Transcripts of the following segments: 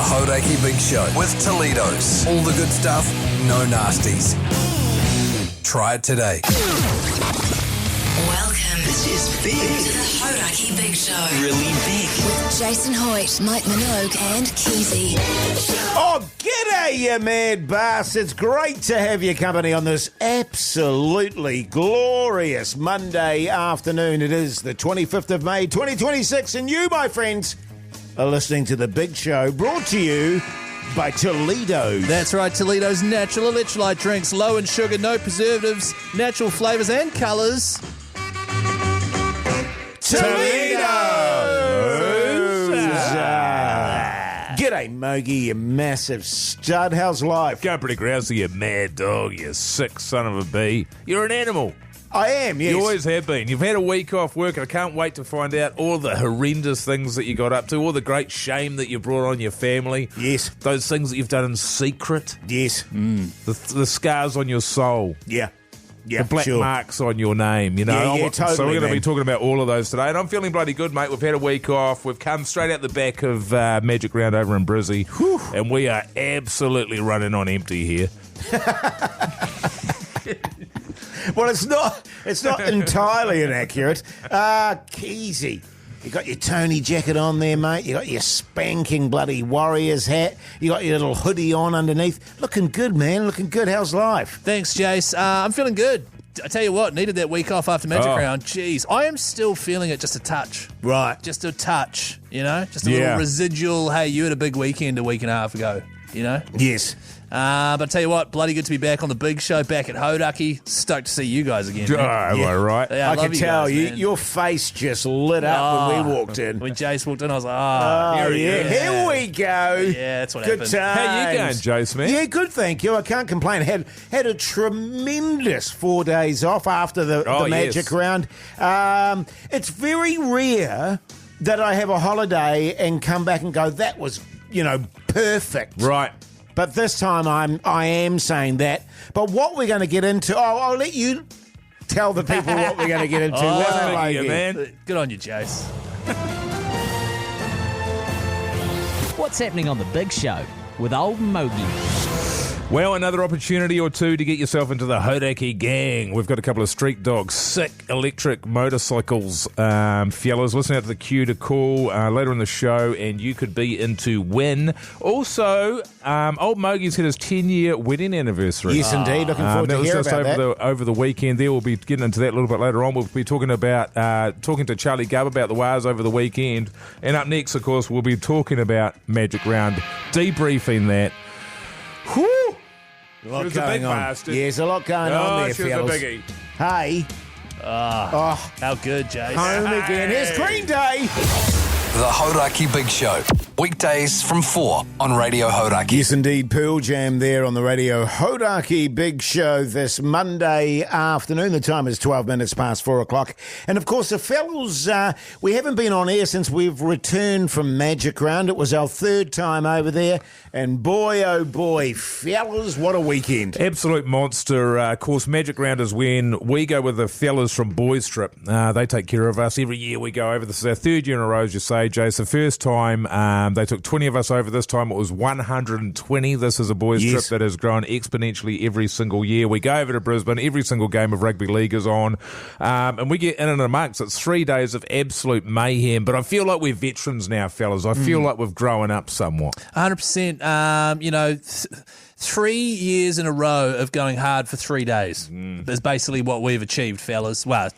Hauraki Big Show with Te-Ledoz. All the good stuff, no nasties. Try it today. Welcome. This is big. To the Hauraki Big Show. Really big. With Jason Hoyte, Minogue and Keyzie. Oh, g'day, you mad bastards. Great to have your company on this absolutely glorious Monday afternoon. It is the 25th of May, 2026, and you, my friends, are listening to The Big Show, brought to you by Te-Ledoz. That's right, Te-Ledoz natural electrolyte drinks, low in sugar, no preservatives, natural flavours and colours. Te-Ledoz! G'day, Mogey, you massive stud. How's life? Going pretty grousey, you mad dog, you sick son of a bee. You're an animal. I am, yes. You always have been. You've had a week off work, and I can't wait to find out all the horrendous things that you got up to, all the great shame that you brought on your family. Yes. Those things that you've done in secret. Yes. The scars on your soul. Yeah. Yeah, The black sure. marks on your name, you know. Yeah, totally, so we're going to man. be talking about all of those today. And I'm feeling bloody good, mate. We've had a week off. We've come straight out the back of Magic Round over in Brizzy. Whew. And we are absolutely running on empty here. Well, it's not entirely inaccurate. Keyzie, you got your Tony jacket on there, mate. You got your spanking bloody Warriors hat. You got your little hoodie on underneath. Looking good, man. Looking good. How's life? Thanks, Jase. I'm feeling good. I tell you what, needed that week off after Magic Round. Jeez, I am still feeling it just a touch. Right. Just a touch, you know? Just a little residual, hey, you had a big weekend a week and a half ago, you know? Yes. But I tell you what, bloody good to be back on the big show, back at Hauraki. Stoked to see you guys again. Oh, man. am I right? Yeah, I love could you tell guys, man. your face just lit up when we walked in. When Jase walked in, I was like, Oh, here he yeah. is. Here we go. Yeah, that's what Good happened. times. How you going, Jase, man? Yeah, good, thank you. I can't complain. Had a tremendous 4 days off after the Magic Round. It's very rare that I have a holiday and come back and go, that was, perfect. Right. But this time I am saying that. But what we're going to get into, I'll let you tell the people what we're going to get into. Thank you, man. Good on you, Jase. What's happening on The Big Show with old Mogey? Well, another opportunity or two to get yourself into the Hauraki gang. We've got a couple of street dogs, sick electric motorcycles. Fellas, listen out to the cue to call later in the show, and you could be in to win. Also, old Mogey's hit his 10-year wedding anniversary. Yes, indeed. Looking forward to hearing about that. Over the weekend there. We'll be getting into that a little bit later on. We'll be talking about talking to Charlie GUBBO about the wires over the weekend. And up next, of course, we'll be talking about Magic Round, debriefing that. Whew! A lot She was a going big on. bastard. Yeah, there's a lot going on there, she was fellas. a biggie. Hey. How good, Jase. Home again. Here's Green Day. The Hauraki Big Show. Weekdays from 4 on Radio Hauraki. Yes, indeed. Pearl Jam there on the Radio Hauraki Big Show this Monday afternoon. The time is 12 minutes past 4 o'clock. And, of course, the fellas, we haven't been on air since we've returned from Magic Round. It was our third time over there. And boy, oh boy, fellas, what a weekend. Absolute monster. Of course, Magic Round is when we go with the fellas from Boys Trip. They take care of us. Every year we go over. This is our third year in a row, as you say, Jase. The first time they took 20 of us over. This time it was 120. This is a boys trip that has grown exponentially every single year. We go over to Brisbane. Every single game of rugby league is on. And we get in and amongst. It's 3 days of absolute mayhem. But I feel like we're veterans now, fellas. I feel like we've grown up somewhat. 100%. 3 years in a row of going hard for 3 days. That's basically what we've achieved, fellas. Well,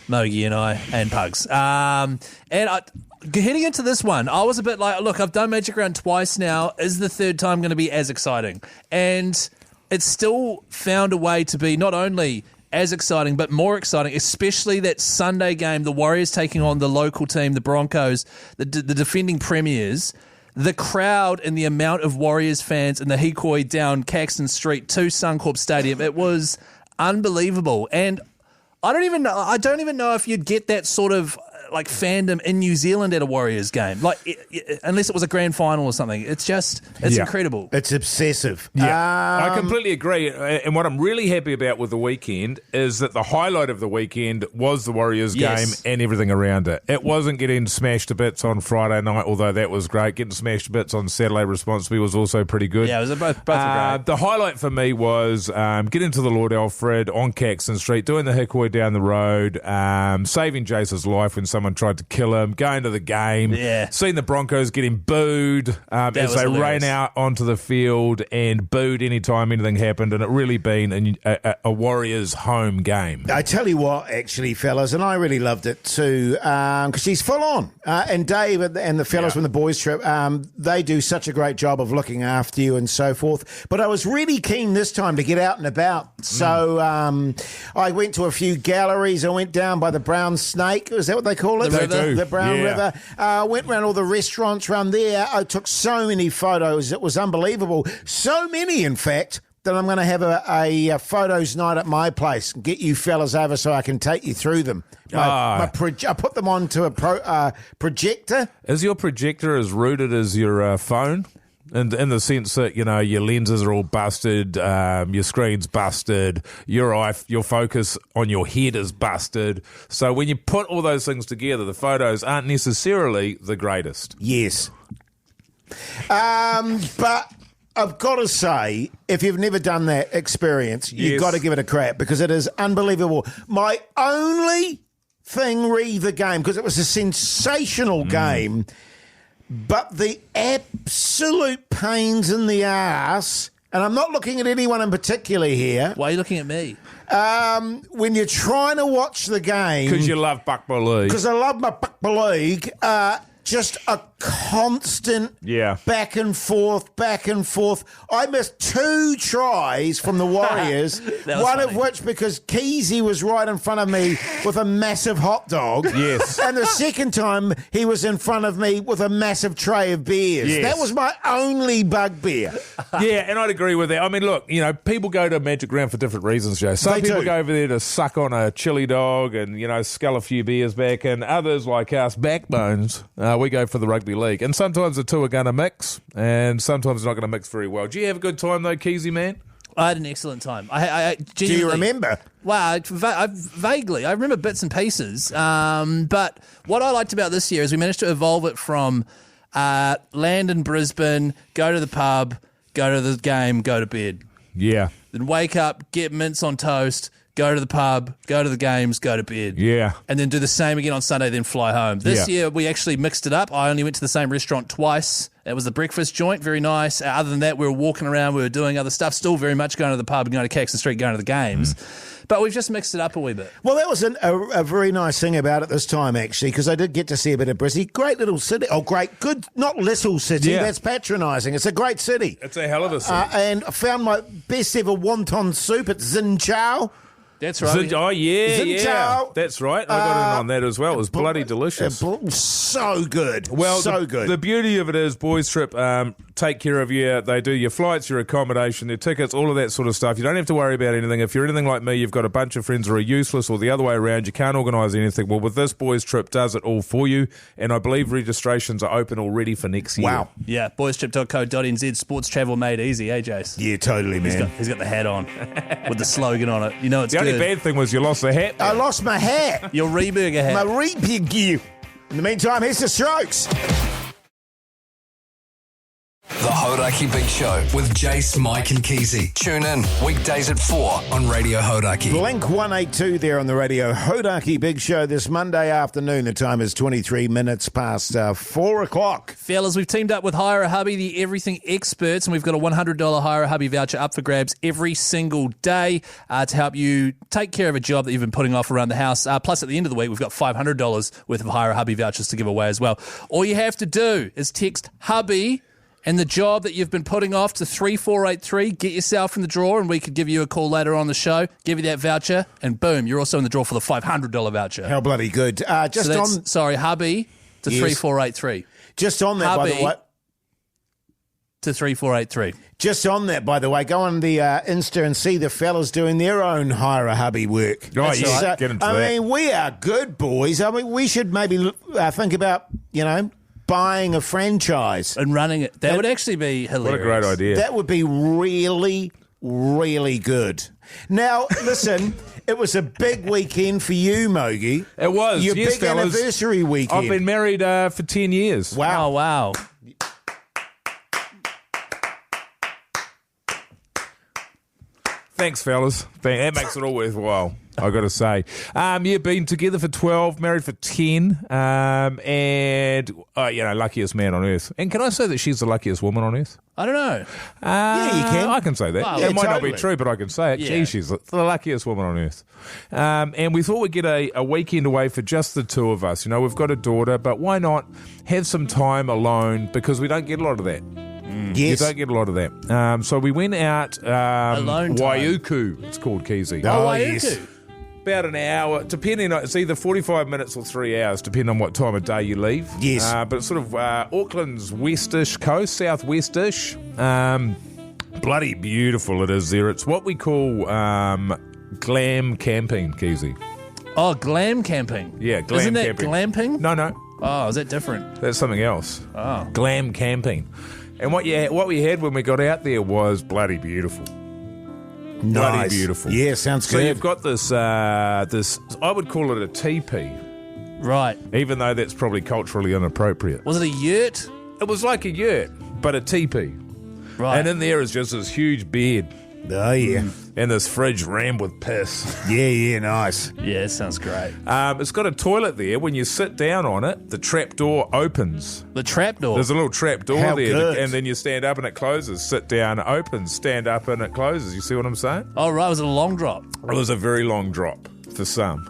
Mogey and I and Pugs. Heading into this one, I was a bit like, look, I've done Magic Round twice now. Is the third time going to be as exciting? And it's still found a way to be not only as exciting, but more exciting, especially that Sunday game, the Warriors taking on the local team, the Broncos, the defending premiers. The crowd and the amount of Warriors fans in the Hikoi down Caxton Street to Suncorp Stadium, it was unbelievable. And I don't even know if you'd get that sort of like fandom in New Zealand at a Warriors game. Like, unless it was a grand final or something. It's incredible. It's obsessive. Yeah, I completely agree. And what I'm really happy about with the weekend is that the highlight of the weekend was the Warriors game and everything around it. It wasn't getting smashed to bits on Friday night, although that was great. Getting smashed to bits on Saturday responsibly was also pretty good. Yeah, it was both were great. The highlight for me was getting to the Lord Alfred on Caxton Street, doing the hickory down the road, saving Jase's life when someone tried to kill him, going to the game, seeing the Broncos getting booed as they ran out onto the field and booed anytime anything happened, and it really been a Warriors home game. I tell you what, actually, fellas, and I really loved it too, because she's full on. And Dave and the fellas from the boys trip, they do such a great job of looking after you and so forth. But I was really keen this time to get out and about. So I went to a few galleries. I went down by the Brown Snake. Is that what they call it? The Brown River. Went around all the restaurants around there. I took so many photos. It was unbelievable. So many, in fact, that I'm going to have a photos night at my place and get you fellas over so I can take you through them. I put them onto a projector. Is your projector as rooted as your phone? And in the sense that, you know, your lenses are all busted, your screen's busted, your focus on your head is busted. So when you put all those things together, the photos aren't necessarily the greatest. Yes. But I've got to say, if you've never done that experience, you've got to give it a crack because it is unbelievable. My only thing re the game, because it was a sensational game, but the absolute pains in the arse, and I'm not looking at anyone in particular here. Why are you looking at me? When you're trying to watch the game. Because you love Buckball League. Because I love my Buckball League. Just a constant back and forth. I missed 2 tries from the Warriors, one of which because Keyzie was right in front of me with a massive hot dog. Yes. And the second time he was in front of me with a massive tray of beers. Yes. That was my only bugbear. Yeah, and I'd agree with that. I mean, look, you know, people go to Magic Round for different reasons, Joe. Some people go over there to suck on a chili dog and, you know, scull a few beers back, and others like us, backbones, we go for the rugby league. And sometimes the two are going to mix, and sometimes they're not going to mix very well. Do you have a good time, though, Keyzie, man? I had an excellent time. I Do you remember? Well, vaguely. I remember bits and pieces. But what I liked about this year is we managed to evolve it from land in Brisbane, go to the pub, go to the game, go to bed. Yeah. Then wake up, get mince on toast, go to the pub, go to the games, go to bed. Yeah. And then do the same again on Sunday, then fly home. This year, we actually mixed it up. I only went to the same restaurant twice. It was the breakfast joint, very nice. Other than that, we were walking around, we were doing other stuff, still very much going to the pub, going to Caxton Street, going to the games. But we've just mixed it up a wee bit. Well, that was a very nice thing about it this time, actually, because I did get to see a bit of Brizzy. Great little city. Oh, great. Good. Not little city. Yeah. That's patronising. It's a great city. It's a hell of a city. And I found my best ever wonton soup at Xin Chao. That's right. That's right. I got in on that as well. It was bloody delicious. So good. Well, so good. The beauty of it is Boys Trip take care of you. They do your flights, your accommodation, their tickets, all of that sort of stuff. You don't have to worry about anything. If you're anything like me, you've got a bunch of friends who are useless, or the other way around, you can't organise anything. Well, with this, Boys Trip does it all for you, and I believe registrations are open already for next year. Wow. Yeah, boystrip.co.nz, sports travel made easy, eh, Jace? Yeah, totally, man. He's got the hat on with the slogan on it. You know it's the good. only bad thing was you lost the hat. I lost my hat. Your Reburger hat. My Reburger gear. In the meantime, here's the Strokes. The Hauraki Big Show with Jase, Mike and Keyzie. Tune in weekdays at 4 on Radio Hauraki. Blink 182 there on the Radio Hauraki Big Show this Monday afternoon. The time is 23 minutes past 4 o'clock. Fellas, we've teamed up with Hire a Hubby, the everything experts, and we've got a $100 Hire a Hubby voucher up for grabs every single day to help you take care of a job that you've been putting off around the house. Plus, at the end of the week, we've got $500 worth of Hire a Hubby vouchers to give away as well. All you have to do is text Hubby and the job that you've been putting off to 3483, get yourself in the draw, and we could give you a call later on the show, give you that voucher, and boom, you're also in the draw for the $500 voucher. How bloody good. Hubby to 3483. Just on that, Hubby, by the way. to 3483. Just on that, by the way, go on the Insta and see the fellas doing their own hire a hubby work. Oh, That's yeah, right. get into I that. mean, we are good boys. I mean, we should maybe think about, buying a franchise. And running it. That would actually be hilarious. What a great idea. That would be really, really good. Now, listen, it was a big weekend for you, Mogey. It was, Your yes, big fellas. anniversary weekend. I've been married for 10 years. Wow. Oh, wow. Thanks, fellas. That makes it all worthwhile, I got to say. Been together for 12, married for 10, and, luckiest man on earth. And can I say that she's the luckiest woman on earth? I don't know. Yeah, you can. I can say that. Wow. It Yeah, might not totally. be true, but I can say it. Yeah. Gee, she's the luckiest woman on earth. And we thought we'd get a weekend away for just the two of us. We've got a daughter, but why not have some time alone, because we don't get a lot of that. Yes. You don't get a lot of that. So we went out Alone time. Waiuku, it's called, Keyzie. Oh, Waiuku. yes. About an hour, depending on, it's either 45 minutes or 3 hours, depending on what time of day you leave. Yes. But it's sort of Auckland's westish coast, southwestish. Bloody beautiful it is there. It's what we call glam camping, Keyzie. Oh, glam camping. Yeah, glam Isn't that camping. glamping? No, Oh, is that different? that's something else. Oh. Glam camping. And what we had when we got out there was bloody beautiful. Bloody Nice. beautiful. Yeah, sounds So good. you've got this, I would call it a teepee, Right. even though that's probably culturally inappropriate. Was it a yurt? It was like a yurt, but a teepee. Right. And in there is just this huge bed Oh, yeah. and this fridge rammed with piss. Yeah, nice. Yeah, it sounds great. It's got a toilet there. When you sit down on it, the trap door opens. The trapdoor. There's a little trap door How there, good. and then you stand up and it closes. Sit down, it opens. Stand up and it closes. You see what I'm saying? Oh, right. Was it a long drop? It was a very long drop for some.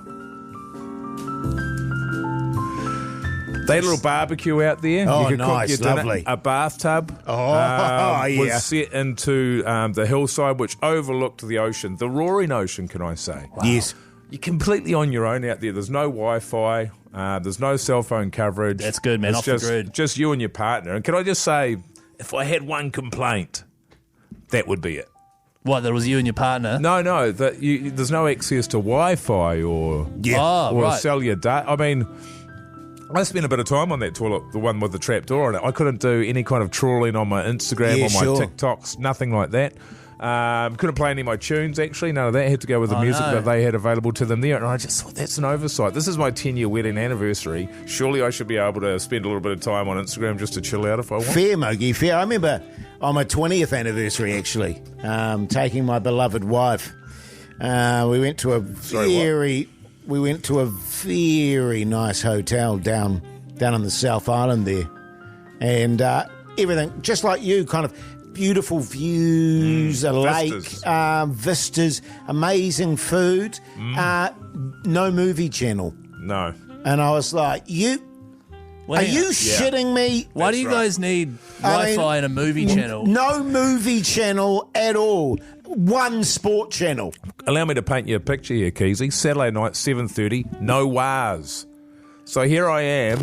They had a little barbecue out there. Oh, you could nice, cook your dinner. lovely. A bathtub Oh, yeah. was set into the hillside, which overlooked the ocean, the roaring ocean, can I say? Yes. You're completely on your own out there. There's no Wi-Fi. There's no cell phone coverage. That's good, man. It's Off the grid. just you and your partner. And can I just say, if I had one complaint, that would be it. What, that was you and your partner? No, there's no access to Wi-Fi or Oh, or right. cellular data. I mean, I spent a bit of time on that toilet, the one with the trap door on it. I couldn't do any kind of trawling on my Instagram Yeah, or my sure. TikToks, nothing like that. Couldn't play any of my tunes, actually. None of that. Had to go with the Oh, music no. that they had available to them there. And I just thought, that's an oversight. This is my 10-year wedding anniversary. Surely I should be able to spend a little bit of time on Instagram just to chill out if I want. Fair, Mogey, fair. I remember on my 20th anniversary, actually, taking my beloved wife. We went to a very nice hotel down on the South Island there, and everything just like you, kind of beautiful views, a lake, vistas, amazing food. No movie channel, No. and I was like, Are you shitting me? Why do you guys need Wi-Fi and a movie channel? No movie channel at all. One sport channel. Allow me to paint you a picture here, Keyzie. Saturday night, 7:30, no wires. So here I am,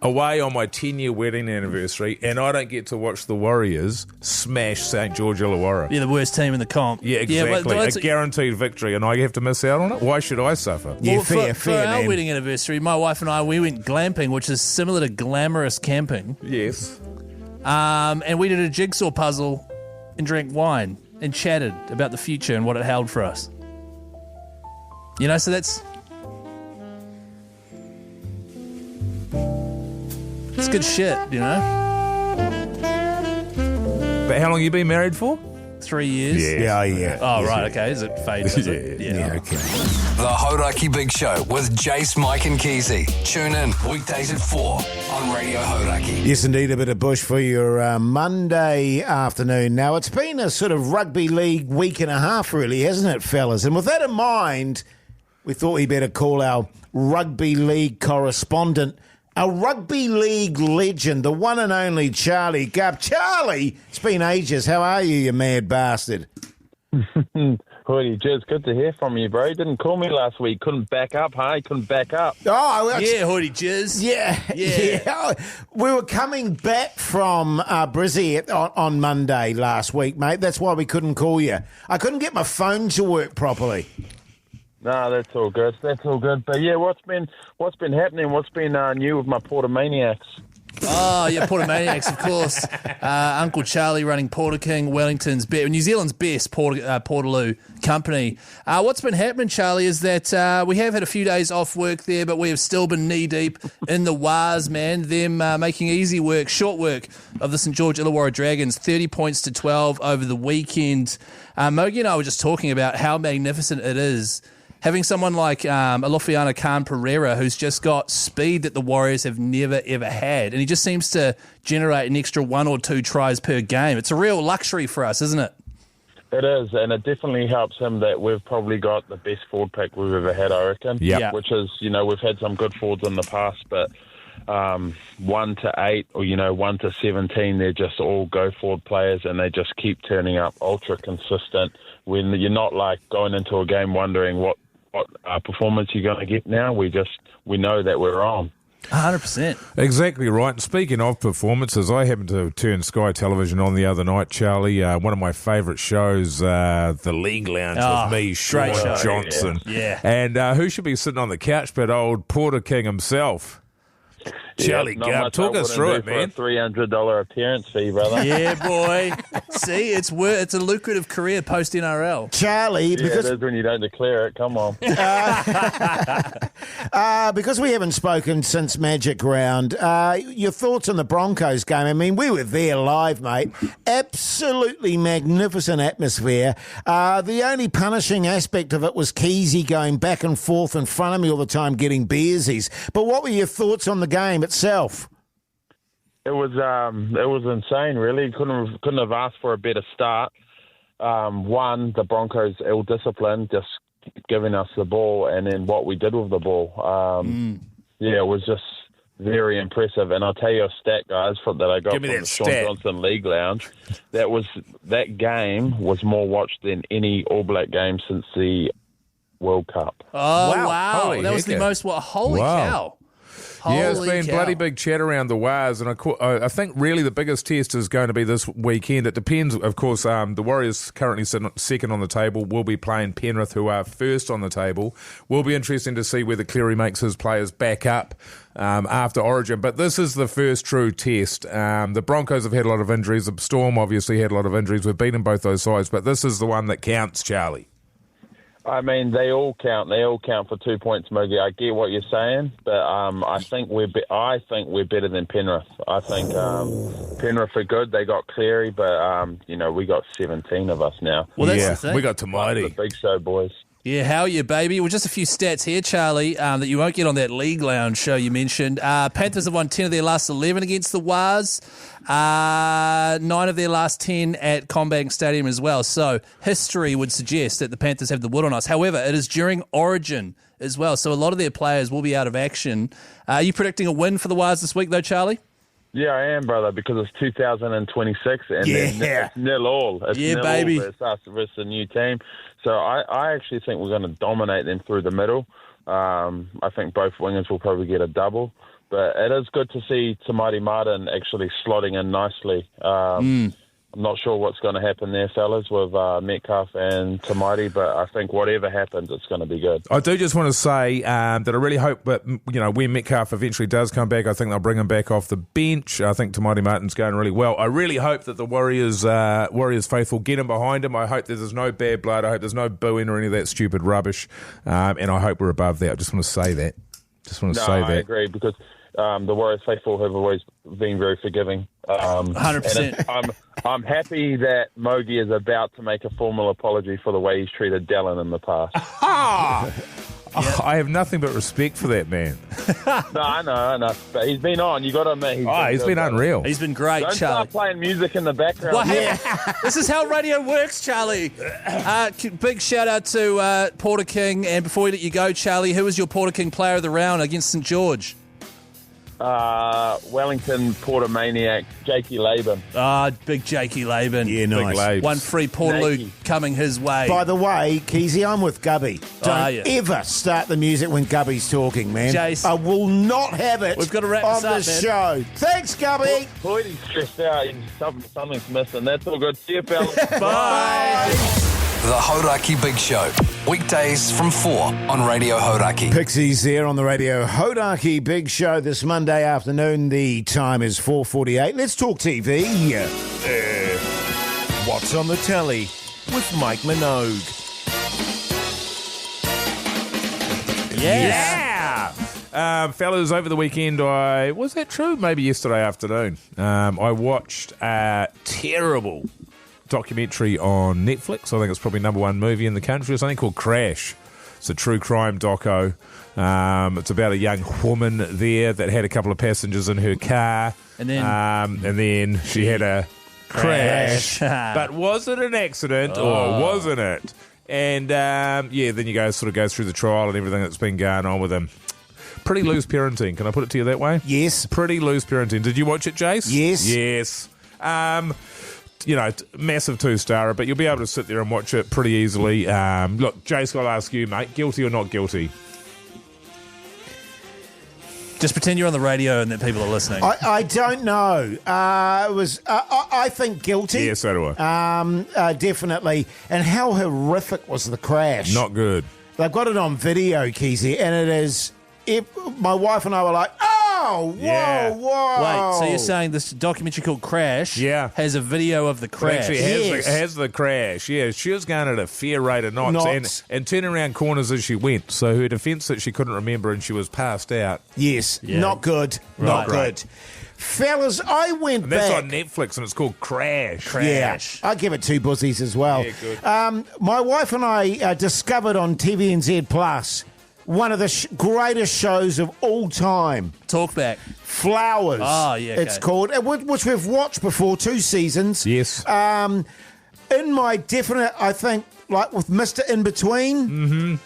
away on my 10-year wedding anniversary, and I don't get to watch the Warriors smash St. George Illawarra. You're the worst team in the comp. Yeah, exactly. well, a guaranteed victory, and I have to miss out on it? Why should I suffer? Yeah, well, fair, for our man. wedding anniversary, my wife and I, we went glamping, which is similar to glamorous camping. Yes. And we did a jigsaw puzzle and drank wine and chatted about the future and what it held for us. So that's... It's good shit, But how long you been married for? 3 years. Yeah. Oh, right, okay. Is it fade? Does it? Yeah, okay. The Hauraki Big Show with Jase, Mike and Keyzie. Tune in weekdays at 4 on Radio Hauraki. Yes, indeed, a bit of bush for your Monday afternoon. Now, it's been a sort of rugby league week and a half, really, hasn't it, fellas? And with that in mind, we thought we'd better call our rugby league correspondent, our rugby league legend, the one and only Charlie Gubb. Charlie, it's been ages. How are you, you mad bastard? Hoyte, Jase, good to hear from you, bro. You didn't call me last week. Couldn't back up, huh? Couldn't back up. Oh, Yeah, Hoyte Jizz. Yeah. We were coming back from Brizzy on Monday last week, mate. That's why we couldn't call you. I couldn't get my phone to work properly. No, that's all good. That's all good. But yeah, what's been happening? What's been new with my Portamaniacs? Oh, yeah, Portamaniacs, of course. Uncle Charlie running Porter King, New Zealand's best Portaloo company. What's been happening, Charlie, is that we have had a few days off work there, but we have still been knee-deep in the Wars, man. Them making short work of the St George Illawarra Dragons, 30 points to 12 over the weekend. Mogey and I were just talking about how magnificent it is having someone like Alofiana Khan Pereira, who's just got speed that the Warriors have never, ever had. And he just seems to generate an extra 1 or 2 tries per game. It's a real luxury for us, isn't it? It is, and it definitely helps him that we've probably got the best forward pack we've ever had, I reckon. Yeah. Which is, we've had some good forwards in the past, but 1 to 8 or, 1 to 17, they're just all go-forward players, and they just keep turning up ultra consistent when you're not like going into a game wondering what performance you're going to get now. We know that we're on. 100%. Exactly right. And speaking of performances, I happened to turn Sky Television on the other night, Charlie. One of my favourite shows, The League Lounge with me, Sean Johnson. Yeah. And who should be sitting on the couch but old Porter King himself? Charlie Gubb, talk us through it, man. For a $300 appearance fee, brother. Yeah, boy. See, it's a lucrative career post NRL. Charlie, because it is when you don't declare it. Come on. Because we haven't spoken since Magic Round, your thoughts on the Broncos game? I mean, we were there live, mate. Absolutely magnificent atmosphere. The only punishing aspect of it was Keyzie going back and forth in front of me all the time getting beersies. But what were your thoughts on the game itself? It was insane, really. Couldn't have asked for a better start. One, the Broncos ill-disciplined, just giving us the ball, and then what we did with the ball. It was just very impressive. And I'll tell you a stat, guys, that I got from the Sean Johnson League Lounge. That game was more watched than any All Black game since the World Cup. Oh, wow. Holy That was the hecker. most, holy cow. Yeah, it's Holy been cow. bloody big chat around the wires, and I think really the biggest test is going to be this weekend. It depends, of course. The Warriors currently second on the table. Will be playing Penrith, who are first on the table. Will be interesting to see whether Cleary makes his players back up after Origin. But this is the first true test. The Broncos have had a lot of injuries. The Storm obviously had a lot of injuries. We've beaten both those sides, but this is the one that counts, Charlie. I mean, they all count. They all count for 2 points, Mogey. I get what you're saying, but I think we're better than Penrith. I think Penrith are good. They got Cleary, but we got 17 of us now. Well, that's the thing. We got Tamati. The big show, boys. Yeah, how are you, baby? Well, just a few stats here, Charlie, that you won't get on that League Lounge show you mentioned. Panthers have won 10 of their last 11 against the Wars, 9 of their last 10 at Combank Stadium as well. So history would suggest that the Panthers have the wood on us. However, it is during Origin as well, so a lot of their players will be out of action. Are you predicting a win for the Wars this week, though, Charlie? Yeah, I am, brother, because it's 2026 and it's nil all. It's nil baby. All. It's us versus a new team. So I actually think we're going to dominate them through the middle. I think both wingers will probably get a double. But it is good to see Tamati Martin actually slotting in nicely. I'm not sure what's going to happen there, fellas, with Metcalf and Tamati, but I think whatever happens, it's going to be good. I do just want to say that I really hope that, when Metcalf eventually does come back, I think they'll bring him back off the bench. I think Tamati Martin's going really well. I really hope that the Warriors faithful get him behind him. I hope that there's no bad blood. I hope there's no booing or any of that stupid rubbish. And I hope we're above that. I just want to say that. I agree, because the Warriors faithful have always been very forgiving. 100%. And I'm happy that Mogey is about to make a formal apology for the way he's treated Dallin in the past. I have nothing but respect for that man. No, I know. But he's been on. You got to admit, He's been unreal. He's been great, Don't Charlie. start playing music in the background. Well, hey, this is how radio works, Charlie. Big shout out to Porter King. And before we let you go, Charlie, who was your Porter King player of the round against St George? Wellington Porter Maniac, Jakey Laban. Big Jakey Laban. Yeah, nice. Big Labes. One free Portaloo Jakey. coming his way. By the way, Keyzie, I'm with Gubby. Don't ever start the music when Gubby's talking, man. Jase. I will not have it. We've got to wrap on this up, the man. show. Thanks, Gubby. Hoyte's stressed out. Something's missing. That's all good. See you, fellas. Bye. The Hauraki Big Show. Weekdays from 4 on Radio Hauraki. Pixies there on the Radio Hauraki Big Show this Monday afternoon. The time is 4:48. Let's talk TV. What's on the telly with Mike Minogue? Yes. Yeah. Fellas, over the weekend, was that true? Maybe yesterday afternoon. I watched a terrible documentary on Netflix. I think it's probably number one movie in the country. It's something called Crash. It's a true crime doco. It's about a young woman there that had a couple of passengers in her car. And then she had a crash. But was it an accident or wasn't it? And then you go through the trial and everything that's been going on with him. Pretty loose parenting. Can I put it to you that way? Yes. Pretty loose parenting. Did you watch it, Jase? Yes. Yes. Massive 2-starer, but you'll be able to sit there and watch it pretty easily. Look, Jase, I'll ask you, mate, guilty or not guilty? Just pretend you're on the radio and that people are listening. I don't know. I think guilty. Yeah, so do I. Definitely. And how horrific was the crash? Not good. They've got it on video, Keyzie, and it is. My wife and I were like, "Oh, whoa, Yeah. whoa!" Wait, so you're saying this documentary called Crash has a video of the It crash? actually has the crash. Yeah, she was going at a fair rate of knots. And turning around corners as she went. So her defence that she couldn't remember and she was passed out. Yes, Yeah. not good. Not Right. good. Fellas, I went And that's back. on Netflix and it's called Crash. Crash. Yeah, I give it 2 bussies as well. Yeah, good. My wife and I discovered on TVNZ Plus one of the greatest shows of all time. Talkback. Flowers. Oh, yeah, okay. It's called, which we've watched before, 2 seasons. Yes. In my definite, I think, like with Mr. In Between,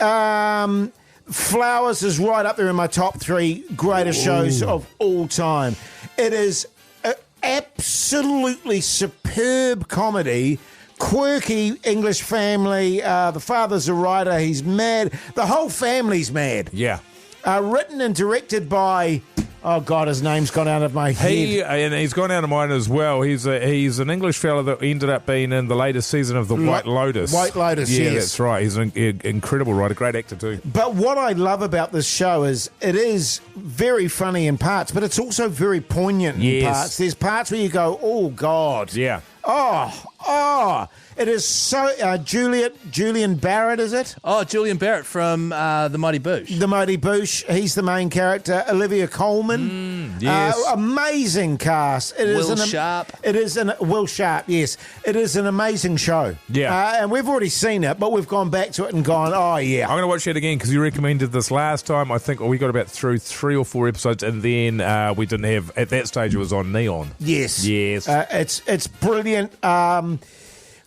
Flowers is right up there in my top 3 greatest shows of all time. It is an absolutely superb comedy. Quirky English family. The father's a writer. He's mad. The whole family's mad. Yeah. Written and directed by... Oh, God, his name's gone out of my head. And he's gone out of mine as well. He's an English fella that ended up being in the latest season of The White Lotus. White Lotus, yeah, yes. that's right. He's an incredible writer, great actor too. But what I love about this show is it is very funny in parts, but it's also very poignant in Yes. parts. There's parts where you go, oh, God. Yeah. Oh. It is so... Julian Barrett, is it? Oh, Julian Barrett from The Mighty Boosh. The Mighty Boosh. He's the main character. Olivia Colman. Yes. Amazing cast. It is Will Sharp. It is Will Sharp, yes. It is an amazing show. Yeah. And we've already seen it, but we've gone back to it and gone, oh, yeah. I'm going to watch it again because you recommended this last time. I think we got about through 3 or 4 episodes, and then we didn't have... At that stage, it was on Neon. Yes. Yes. It's brilliant.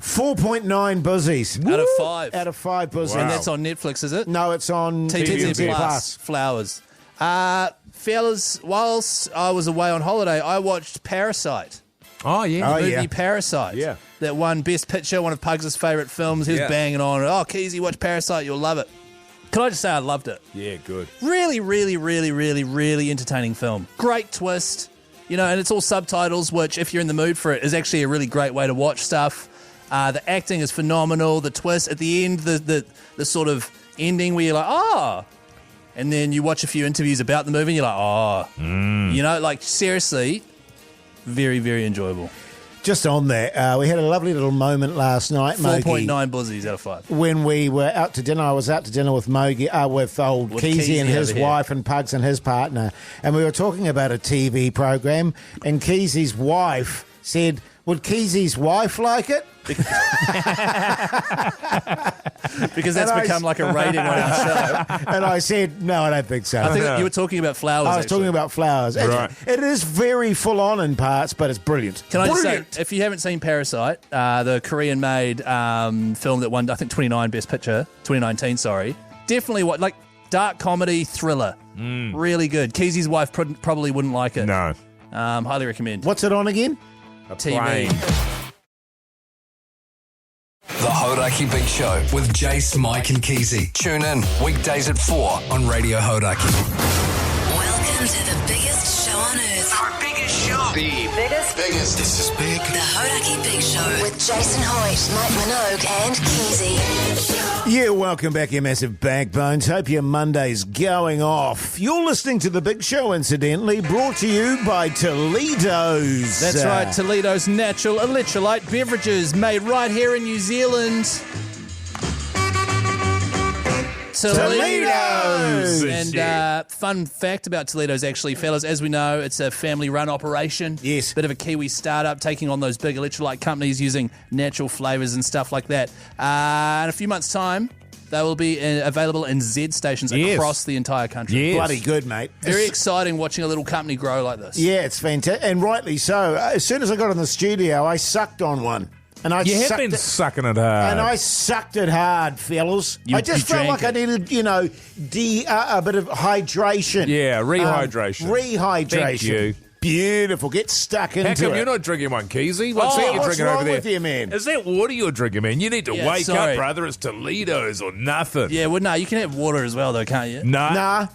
4.9 bussies. Out of 5. Out of 5 bussies. And that's on Netflix, is it? No, it's on TVNZ TVNZ Plus. Flowers. Fellas, whilst I was away on holiday, I watched Parasite. Oh, yeah. Oh, Movie yeah. Parasite. Yeah. That won Best Picture, one of Pugs' favourite films. He was Yeah. banging on. Oh, Keyzie, watch Parasite. You'll love it. Can I just say I loved it? Yeah, good. Really, really, really, really, really entertaining film. Great twist. And it's all subtitles, which, if you're in the mood for it, is actually a really great way to watch stuff. The acting is phenomenal. The twist at the end, the sort of ending where you're like, oh. And then you watch a few interviews about the movie and you're like, oh. Seriously, very, very enjoyable. Just on that, we had a lovely little moment last night, Mogey. 4.9 bussies out of 5. When we were out to dinner, I was out to dinner with Mogey, with old With Keyzie and Keyzie his over here. wife and Pugs and his partner, and we were talking about a TV program, and Keyzie's wife said, would Keyzie's wife like it? Because that's And become like a rating on our show. And I said, no, I don't think so. I think you were talking about Flowers. I was talking about Flowers. Right. It is very full on in parts, but it's brilliant. Can I just say, Brilliant. if you haven't seen Parasite, the Korean-made film that won, I think, 29 Best Picture, 2019, sorry, definitely dark comedy thriller. Really good. Keizie's wife probably wouldn't like it. No. Highly recommend. What's it on again? TV. Plane. The Hauraki Big Show with Jase, Mike and Keyzie. Tune in weekdays at 4 on Radio Hauraki. Welcome to the biggest show on earth. Our biggest show. The biggest. This is big. The Hauraki Big Show with Jason Hoyte, Mike Minogue and Keyzie. Yeah, welcome back, you massive backbones. Hope your Monday's going off. You're listening to The Big Show, incidentally, brought to you by Te-Ledoz. That's right, Te-Ledoz natural electrolyte beverages made right here in New Zealand. Te-Ledoz! And fun fact about Te-Ledoz, actually, fellas, as we know, it's a family-run operation. Yes. Bit of a Kiwi startup, taking on those big electrolyte companies using natural flavours and stuff like that. In a few months' time, they will be available in Z stations across the entire country. Yes. Bloody good, mate. Very exciting watching a little company grow like this. Yeah, it's fantastic. And rightly so. As soon as I got in the studio, I sucked on one. And I You have sucked been it, sucking it hard. and I sucked it hard, fellas. You- I just you felt like drank I needed, a bit of hydration. Yeah, rehydration. Rehydration. Thank you. Beautiful. Get stuck into How come it. you're not drinking one, Keyzie? What's Oh, that you're what's drinking wrong over there? with you, man? Is that water you're drinking, man? You need to Yeah, wake sorry. up, brother. It's Te-Ledoz or nothing. Yeah, well, no, you can have water as well, though, can't you? Nah.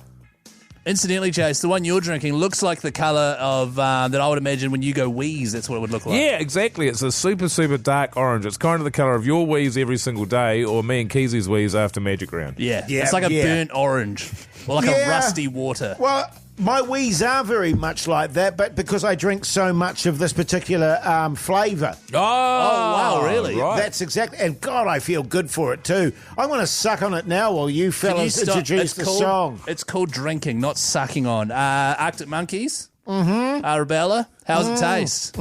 Incidentally, Jase, the one you're drinking looks like the colour of that I would imagine when you go wheeze. That's what it would look like. Yeah, exactly. It's a super, super dark orange. It's kind of the colour of your wheeze every single day or me and Keizie's wheeze after Magic Round. Yeah, Yeah, it's like a yeah. burnt orange or like a Yeah. rusty water. Well, my wheeze are very much like that, but because I drink so much of this particular flavour. Oh, wow, really? Right. That's exactly, and God, I feel good for it too. I want to suck on it now while you Can you fellas stop? introduce the song. It's called drinking, not sucking on. Arctic Monkeys. Mm-hmm. Arabella. How's it taste?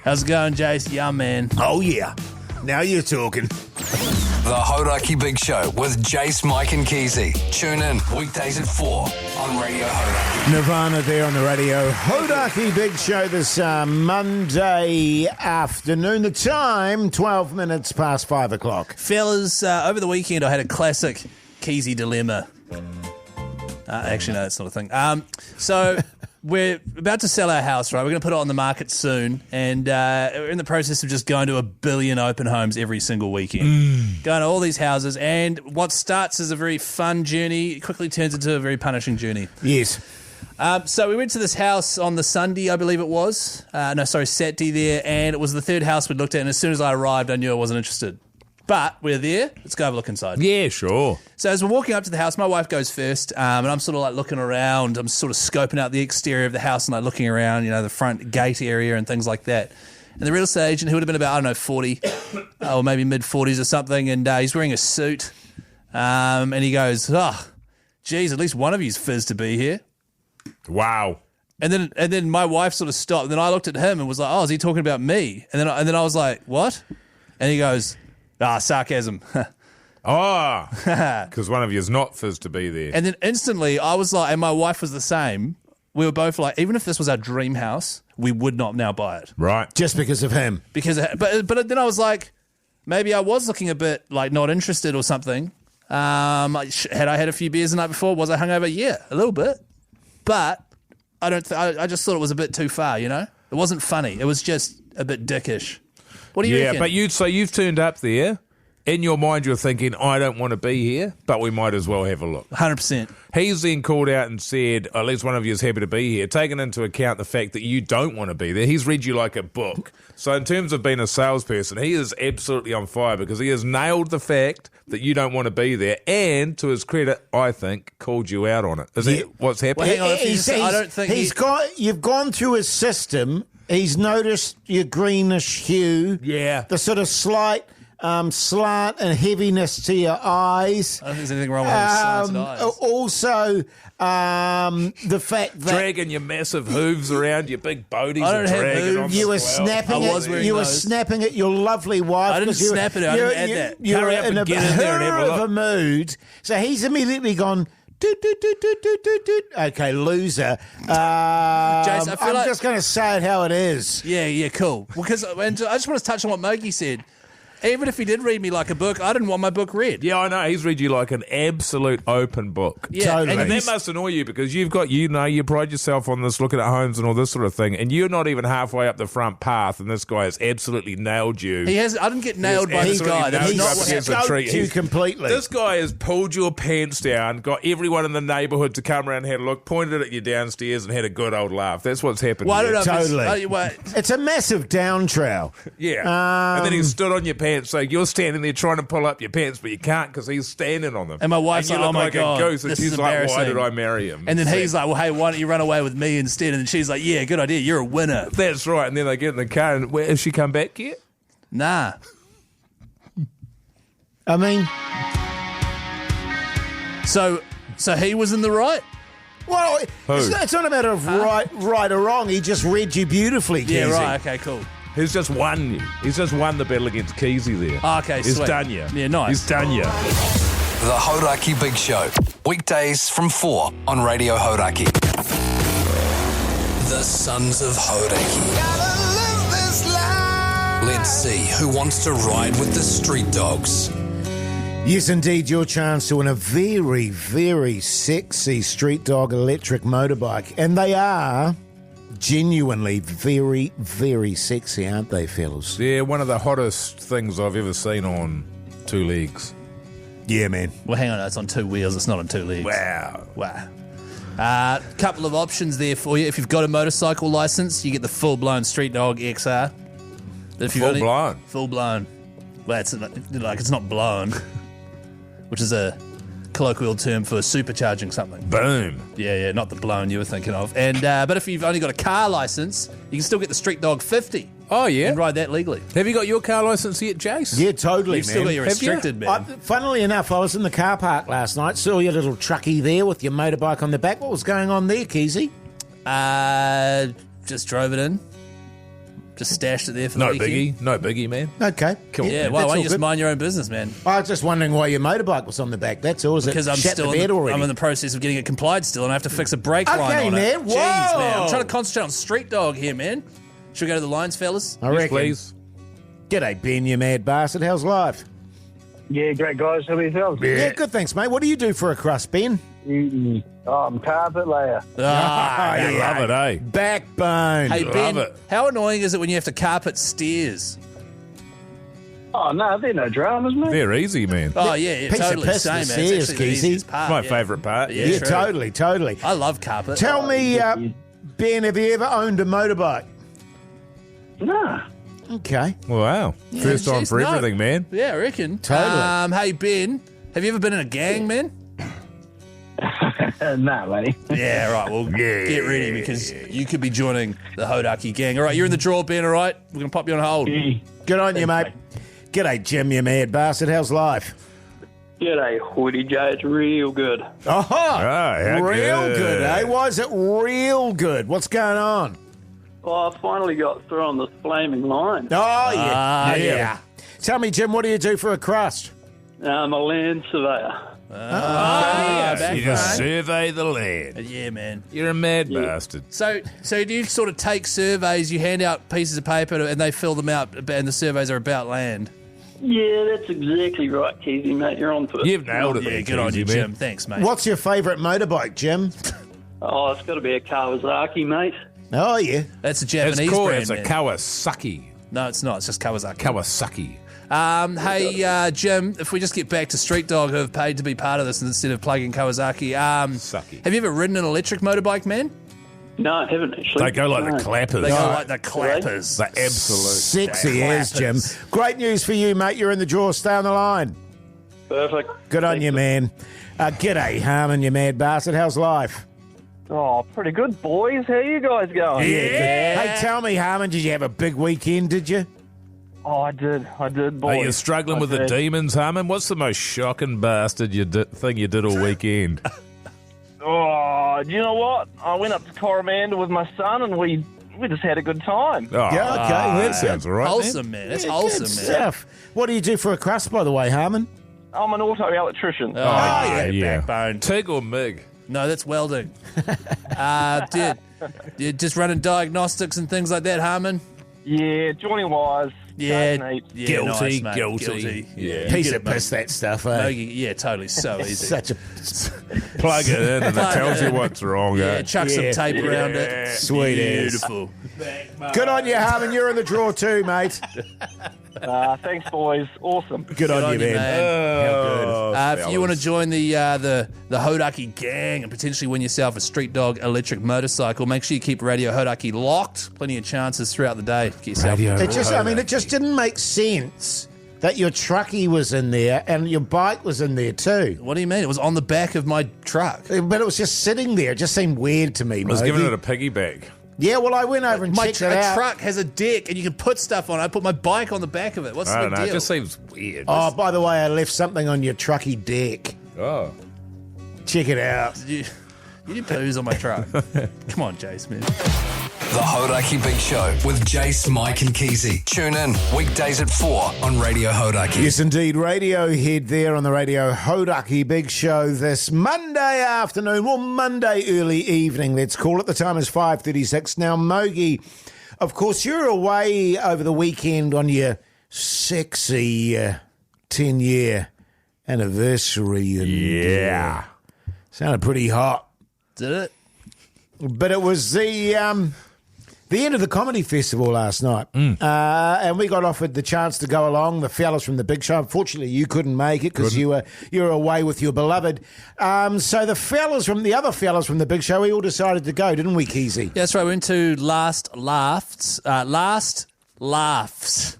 How's it going, Jase? Yum, man. Oh yeah, now you're talking. The Hauraki Big Show with Jase, Mike and Keyzie. Tune in weekdays at 4 on Radio Hauraki. Nirvana there on the Radio Hauraki Big Show this Monday afternoon. The time, 12 minutes past 5 o'clock. Fellas, over the weekend I had a classic Keyzie dilemma. Actually, no, that's not a thing. So we're about to sell our house, right? We're going to put it on the market soon, and we're in the process of just going to 1 billion open homes every single weekend. Going to all these houses, and what starts as a very fun journey quickly turns into a very punishing journey. Yes. So we went to this house on the Sunday, I believe it was. Saturday there, and it was the third house we'd looked at, and as soon as I arrived, I knew I wasn't interested. But we're there. Let's go have a look inside. Yeah, sure. So as we're walking up to the house, my wife goes first, and I'm sort of like looking around. I'm sort of scoping out the exterior of the house and like looking around, the front gate area and things like that. And the real estate agent, who would have been about, 40 or maybe mid-40s or something, and he's wearing a suit, and he goes, geez, at least one of you's fizzed to be here. Wow. And then my wife sort of stopped. And then I looked at him and was like, "Oh, is he talking about me?" And then I was like, "What?" And he goes, sarcasm. Oh, because one of you is not fizzed to be there. And then instantly I was like, and my wife was the same. We were both like, even if this was our dream house, we would not now buy it. Right. Just because of him. But then I was like, maybe I was looking a bit like not interested or something. Had I had a few beers the night before? Was I hungover? Yeah, a little bit. But I I just thought it was a bit too far, It wasn't funny. It was just a bit dickish. What do you reckon? Yeah, but you've turned up there. In your mind, you're thinking, I don't want to be here, but we might as well have a look. 100%. He's then called out and said, at least one of you is happy to be here, taking into account the fact that you don't want to be there. He's read you like a book. So in terms of being a salesperson, he is absolutely on fire because he has nailed the fact that you don't want to be there and, to his credit, I think, called you out on it. Is that what's happening? Well, hang on, I don't think you've gone through his system. He's noticed your greenish hue. Yeah. The sort of slight slant and heaviness to your eyes. I don't think there's anything wrong with slanted eyes. Also, the fact that Dragging your massive hooves around, your big boaties. I don't have dragging hooves. on you the were swell. snapping I was at wearing you were those. snapping at your lovely wife. I didn't 'cause you were- snap at her. I didn't add that. You were Hurry up in and a get in there and have a hurrah of look. a mood. So he's immediately gone. Doot, doot, doot, doot, doot, doot, doot. Okay, loser. Jace, I feel I'm like- just going to say it how it is. Yeah, cool. Because I just want to touch on what Mogey said. Even if he did read me like a book, I didn't want my book read. Yeah, I know. He's read you like an absolute open book. Yeah, Totally. And that must annoy you because you've got, you pride yourself on this, looking at homes and all this sort of thing, and you're not even halfway up the front path, and this guy has absolutely nailed you. He has. I didn't get nailed by this guy. That's He's not up what against happened. a tree. Scoped you completely. This guy has pulled your pants down, got everyone in the neighbourhood to come around and have a look, pointed at you downstairs and had a good old laugh. That's what's happened. Well, I here. don't know if Totally. It's a massive down trail. Yeah. And then he stood on your pants, so you're standing there trying to pull up your pants, but you can't because he's standing on them. And my wife's you like, look "Oh my like God, a goose," and this she's is like, "Why embarrassing." did I marry him?" And then he's like, well, hey, why don't you run away with me instead? And then she's like, yeah, good idea. You're a winner. That's right. And then they get in the car, and has she come back yet? Nah. I mean, So he was in the right? well, it's not a matter of right or wrong. He just read you beautifully, Yeah, Keyzie. right. Okay, cool. He's just won you. He's just won the battle against Keyzie there. Okay, He's sweet. done you. Yeah, nice. He's done you. The Hauraki Big Show. Weekdays from 4 on Radio Hauraki. The Sons of Hauraki. Let's see who wants to ride with the street dogs. Yes, indeed, your chance to win a very, very sexy street dog electric motorbike. And they are genuinely very, very sexy, aren't they, fellas? They're one of the hottest things I've ever seen on two legs. Yeah, man. Well, hang on. It's on two wheels. It's not on two legs. Wow. Wow. Couple of options there for you. If you've got a motorcycle license, you get the full-blown Street Dog XR. If you've got Full-blown? Full-blown. Well, it's not blown, which is a colloquial term for supercharging something. Boom. Yeah, not the blown you were thinking of. And but if you've only got a car license, you can still get the Street Dog 50. Oh, yeah? And ride that legally. Have you got your car licence yet, Jase? Yeah, totally, You've man. still got your Have you? restricted, man. Funnily enough, I was in the car park last night, saw your little truckie there with your motorbike on the back. What was going on there, Keyzie? Just drove it in. Just stashed it there for No the weekend. biggie. No biggie, man. Okay. Cool. Yeah, that's why all don't you just good. mind your own business, man? I was just wondering why your motorbike was on the back. That's all. Is Because it I'm shat still the bed already? I'm in the process of getting it complied still, and I have to fix a brake line Okay, on man. it. Whoa. Jeez, man. I'm trying to concentrate on Street Dog here, man. Should we go to the lines, fellas? I Yes, reckon. please. G'day, Ben, you mad bastard. How's life? Yeah, great guys. How about yourselves? Yeah, good, thanks, mate. What do you do for a crust, Ben? I'm carpet layer. Ah, You love it, eh? Backbone. Hey, Love Ben, it. how annoying is it when you have to carpet stairs? Oh, no, they're no dramas, mate. They're easy, man. Oh, yeah, Piece of totally. piss, Same, the man. It's stairs, actually the Keyzie. easiest part. My yeah. favourite part. Yeah, Yeah, true. totally. I love carpet. Tell me, Ben, have you ever owned a motorbike? Nah. Okay. Wow. First time jeez, for no. everything, man. Yeah, I reckon. Totally. Hey, Ben, have you ever been in a gang, man? Nah, mate. Yeah, right. Well, get ready because you could be joining the Hauraki gang. All right, you're in the draw, Ben, all right? We're going to pop you on hold. Good on you, mate. G'day, Jim, you mad bastard. How's life? G'day, Hoyte J. It's real good. Oh, how real good. good, eh? Why is it real good? What's going on? Well, I finally got through on this flaming line. Oh, yeah. yeah. Tell me, Jim, what do you do for a crust? I'm a land surveyor. You just survey the land. Yeah, man. You're a mad bastard. So do you sort of take surveys, you hand out pieces of paper and they fill them out and the surveys are about land? Yeah, that's exactly right, Keyzie, mate. You're on to it. You've nailed it, Yeah, there, good on Keyzie, you, man. Jim. Thanks, mate. What's your favourite motorbike, Jim? Oh, it's got to be a Kawasaki, mate. Oh, yeah. That's a It's Japanese called, brand, it's a man. Kawasaki. No, it's not. It's just Kawasaki. Kawasaki. Hey, Jim, if we just get back to Street Dog, who have paid to be part of this instead of plugging Kawasaki, Sucky. have you ever ridden an electric motorbike, man? No, I haven't actually. They go like No. the clappers. They go like the clappers. The absolute. Sexy as, Jim. clappers. Great news for you, mate. You're in the draw. Stay on the line. Perfect. Good on you, man. G'day, Harmon, you mad bastard. How's life? Oh, pretty good, boys. How you guys going? Yeah. Hey, tell me, Harmon, did you have a big weekend, did you? Oh, I did, Are boys. you struggling I with the did. demons, Harmon? What's the most shocking bastard thing you did all weekend? Oh, do you know what? I went up to Coromandel with my son and we just had a good time. Oh, Yeah, okay. that sounds all right. Wholesome, man. That's Yeah, wholesome, good man. stuff. What do you do for a crust, by the way, Harmon? I'm an auto electrician. Oh, yeah. backbone. Tig or Mig? No, that's welding. Dude, you're just running diagnostics and things like that, Harmon? Yeah, joining wires, Yeah, Nice, mate. yeah, Guilty, nice, mate. guilty. Yeah. Piece of piss, that stuff, eh? Mogey, yeah, totally. So easy. Such a Plug it in and it Plug tells it you in. what's wrong. Yeah, eh? chuck some tape around it. sweet ass. Beautiful. Good on you, Harmon. You're in the draw too, mate. Thanks, boys. Awesome. Good on you, man. How good. If you want to join the Hauraki gang and potentially win yourself a Street Dog electric motorcycle, make sure you keep Radio Hauraki locked. Plenty of chances throughout the day. Get yourself It just didn't make sense that your truckie was in there and your bike was in there too. What do you mean? It was on the back of my truck. But it was just sitting there. It just seemed weird to me, I was Mogey. giving it a piggyback. Yeah, well, I went over and My checked it out. truck has a deck and you can put stuff on it. I put my bike on the back of it. What's I the don't big know. It deal? just seems weird. Oh, by the way, I left something on your truckie deck. Oh. Check it out. You did poos on my truck. Come on, Jase, man. The Hauraki Big Show with Jase, Mike and Keyzie. Tune in weekdays at 4 on Radio Hauraki. Yes, indeed. Radiohead there on the Radio Hauraki Big Show this Monday afternoon, well, Monday early evening, let's call it. The time is 5:36. Now, Mogey, of course, you're away over the weekend on your sexy 10-year anniversary. And, Yeah. sounded pretty hot. Did it? But it was the end of the comedy festival last night, and we got offered the chance to go along. The fellas from the Big Show. Unfortunately, you couldn't make it because you were away with your beloved. So the other fellas from the Big Show, we all decided to go, didn't we, Keyzie? Yeah, that's right. We went to Last Laughs,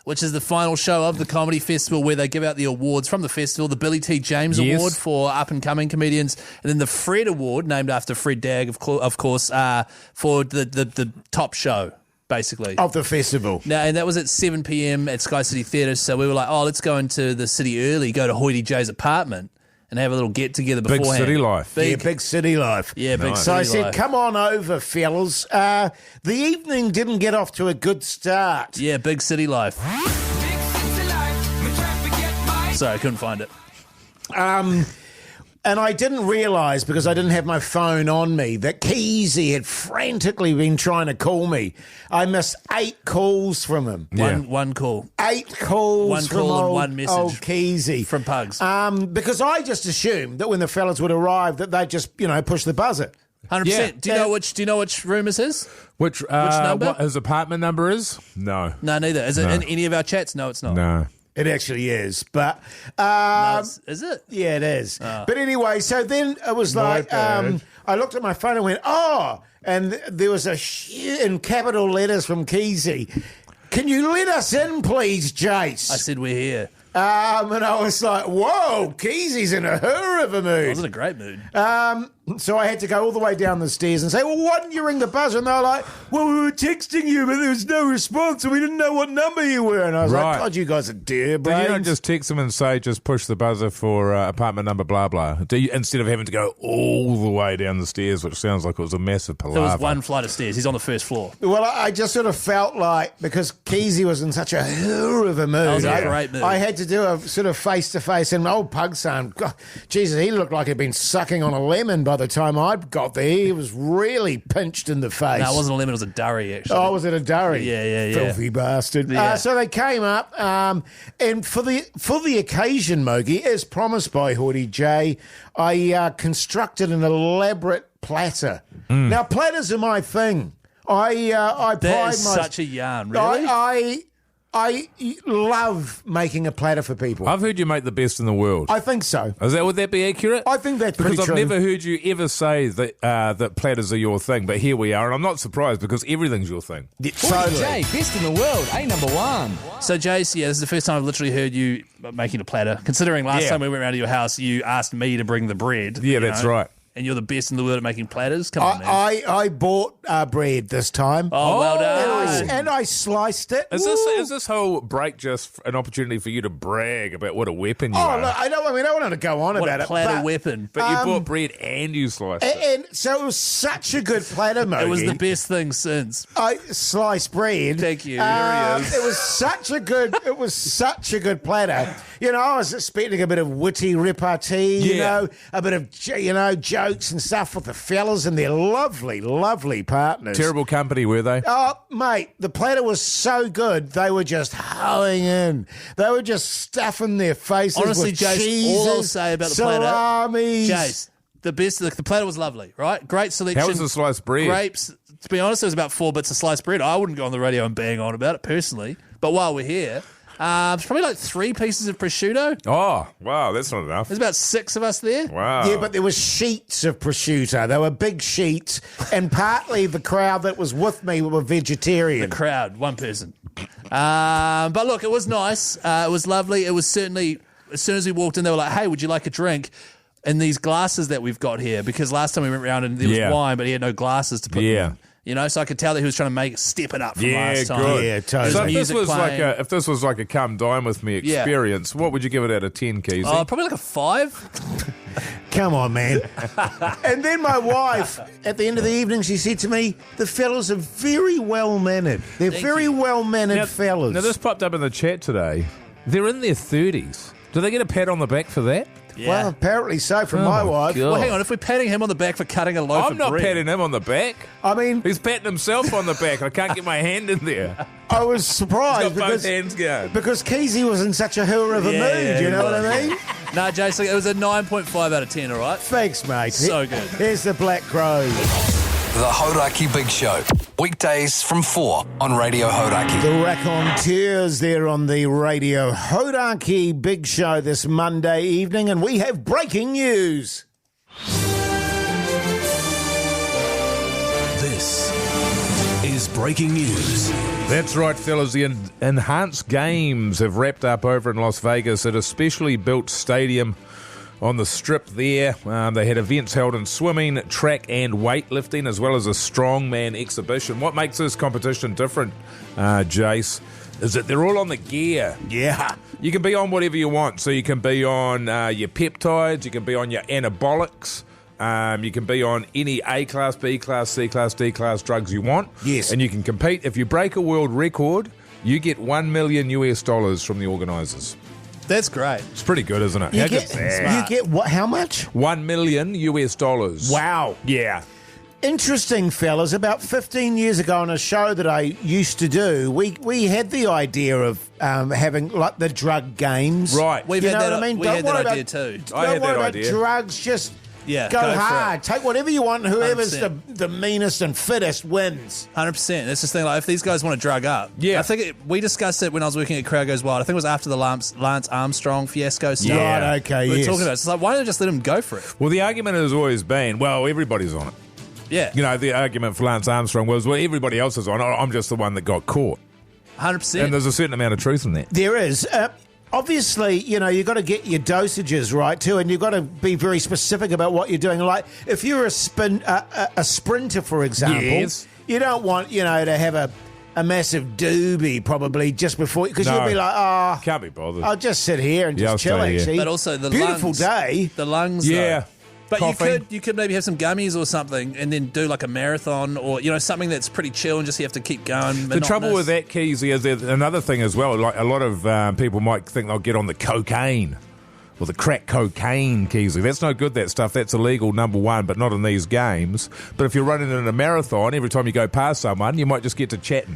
which is the final show of the comedy festival where they give out the awards from the festival, the Billy T. James Yes. Award for up-and-coming comedians, and then the Fred Award, named after Fred Dagg, of course, for the top show, basically. Of the festival. Now, and that was at 7 p.m. at Sky City Theatre, so we were like, let's go into the city early, go to Hoyte J's apartment, and have a little get-together Big beforehand. city life. Big city life. Yeah, big Nice. city So I life. said, come on over, fellas. The evening didn't get off to a good start. Yeah, big city life. Sorry, I couldn't find it. And I didn't realise, because I didn't have my phone on me, that Keyzie had frantically been trying to call me. I missed 8 calls from him. One call 8 calls One from call and old, one message old Keyzie. from Pugs. Because I just assumed that when the fellas would arrive that they'd just, push the buzzer. 100%. Yeah. Do you know which room is his? Which number? What his apartment number is? No. No, neither. Is it in any of our chats? No, it's not. No. It actually is, but Is it? yeah, it is. But anyway, so then it was like bad. I looked at my phone and went, and there was in capital letters from Keyzie. Can you let us in, please, Jase? I said we're here. And I was like, whoa, Keyzie's in a hurry of a I mood. was in a great mood. So I had to go all the way down the stairs and say, well, why didn't you ring the buzzer? And they were like, well, we were texting you, but there was no response, and we didn't know what number you were. And I was Right. like, God, you guys are dear Do brains. you not just text them and say, just push the buzzer for apartment number blah, blah? Do you, instead of having to go all the way down the stairs, which sounds like it was a massive palaver. There was one flight of stairs. He's on the first floor. Well, I just sort of felt like, because Keyzie was in such a hurry of a mood, was in a great mood. I had to do a sort of face-to-face, and old Pug son, God, Jesus, he looked like he'd been sucking on a lemon by the time I'd got there. He was really pinched in the face. No, it wasn't a lemon. It was a durry, actually. Oh, was it a durry? Yeah. Filthy bastard. Yeah. So they came up, and for the occasion, Mogey, as promised by Hoyte J, I constructed an elaborate platter. Now, platters are my thing. I That pride is my... such a yarn, really? I love making a platter for people. I've heard you make the best in the world. I think so. Would that be accurate? I think that's because pretty I've true. never heard you ever say that that platters are your thing, but here we are, and I'm not surprised because everything's your thing. Yeah, Hoyte J, best in the world, number one. So, Jase, this is the first time I've literally heard you making a platter. Considering last time we went round to your house, you asked me to bring the bread. Yeah, that's right. And you're the best in the world at making platters? Come on, man. I bought bread this time. Oh, well done. And I sliced it. Is this whole break just an opportunity for you to brag about what a weapon you are? Look, I don't want to go on What about a it. platter but- weapon. But you bought bread and you sliced it. And so it was such a good platter, Mogey. It was the best thing since. I sliced bread. Thank you. Here he is. It was such a good platter. I was expecting a bit of witty repartee, Yeah. a bit of, jokes and stuff with the fellas and their lovely, lovely partners. Terrible company, were they? Oh, mate, the platter was so good, they were just hoeing in. They were just stuffing their faces Honestly, with Jase, cheeses, all I'll say about the platter, salamis. Jase, the platter was lovely, right? Great selection. How was the sliced bread? Grapes. To be honest, there was about 4 bits of sliced bread. I wouldn't go on the radio and bang on about it personally. But while we're here, it's probably like 3 pieces of prosciutto. Oh, wow, that's not enough. There's about 6 of us there. Wow. Yeah, but there was sheets of prosciutto. They were big sheets, and partly the crowd that was with me were vegetarian. The crowd, 1 person. But look, it was nice. It was lovely. It was certainly, as soon as we walked in, they were like, hey, would you like a drink? In these glasses that we've got here, because last time we went around and there was wine, but he had no glasses to put in. You know, so I could tell that he was trying to step it up from last time. Good. Yeah, totally. So if this was like a come dine with me experience, what would you give it out of 10, Keyzie? Oh, probably like a 5. Come on, man. And then my wife, at the end of the evening, she said to me, the fellas are very well-mannered. They're very well-mannered fellas. Now, this popped up in the chat today. They're in their 30s. Do they get a pat on the back for that? Yeah. Well, apparently so from my wife. God. Well, hang on. If we're patting him on the back for cutting a loaf I'm of not bread, patting him on the back. I mean, He's patting himself on the back. I can't get my hand in there. I was surprised He's got both hands going. because Keyzie was in such a hooer of a mood, you know what I mean? No, Jason, it was a 9.5 out of 10, all right? Thanks, mate. So good. Here's the Black Crow. The Hauraki Big Show. Weekdays from 4 on Radio Hauraki. The raconteurs there on the Radio Hauraki Big Show this Monday evening, and we have breaking news. This is breaking news. That's right, fellas. The Enhanced Games have wrapped up over in Las Vegas at a specially built stadium on the Strip there. They had events held in swimming, track and weightlifting, as well as a strongman exhibition. What makes this competition different, Jase, is that they're all on the gear. Yeah. You can be on whatever you want. So you can be on your peptides, you can be on your anabolics, you can be on any A-class, B-class, C-class, D-class drugs you want. Yes. And you can compete. If you break a world record, you get $1 million from the organisers. That's great. It's pretty good, isn't it? You get what? How much? $1 million. Wow. Yeah. Interesting, fellas. About 15 years ago on a show that I used to do, we had the idea of having like the drug games. Right. We've You had know that, what I mean? we Don't had worry that idea about, too. I Don't had worry that about idea. drugs. Just Yeah, go go for hard. Take whatever you want. Whoever's 100%. the meanest and fittest wins. 100%. That's the thing. Like, if these guys want to drug up, Yeah. I think we discussed it when I was working at Crowd Goes Wild. I think it was after the Lance Armstrong fiasco stuff. Yeah. Right, okay, we were yes. talking about it. It's like, why don't they just let him go for it? Well, the argument has always been, well, everybody's on it. Yeah, You know, the argument for Lance Armstrong was, well, everybody else is on it. I'm just the one that got caught. 100%. And there's a certain amount of truth in that. There is. Obviously, you know, you've got to get your dosages right too, and you've got to be very specific about what you're doing. Like, if you're a sprinter, for example, Yes. you don't want, you know, to have a massive doobie probably just before, because No. you'll be like, oh, Can't be bothered. I'll just sit here and Yeah, just I'll chill, stay here. actually. But also the beautiful lungs. day. The lungs, Yeah. though. But Coughing. you could maybe have some gummies or something and then do like a marathon or, you know, something that's pretty chill and just you have to keep going. The trouble with that, Keyzie, is there's another thing as well. Like, a lot of people might think they'll get on the cocaine or the crack cocaine, Keyzie. That's no good, that stuff. That's illegal, number one, but not in these games. But if you're running in a marathon, every time you go past someone, you might just get to chatting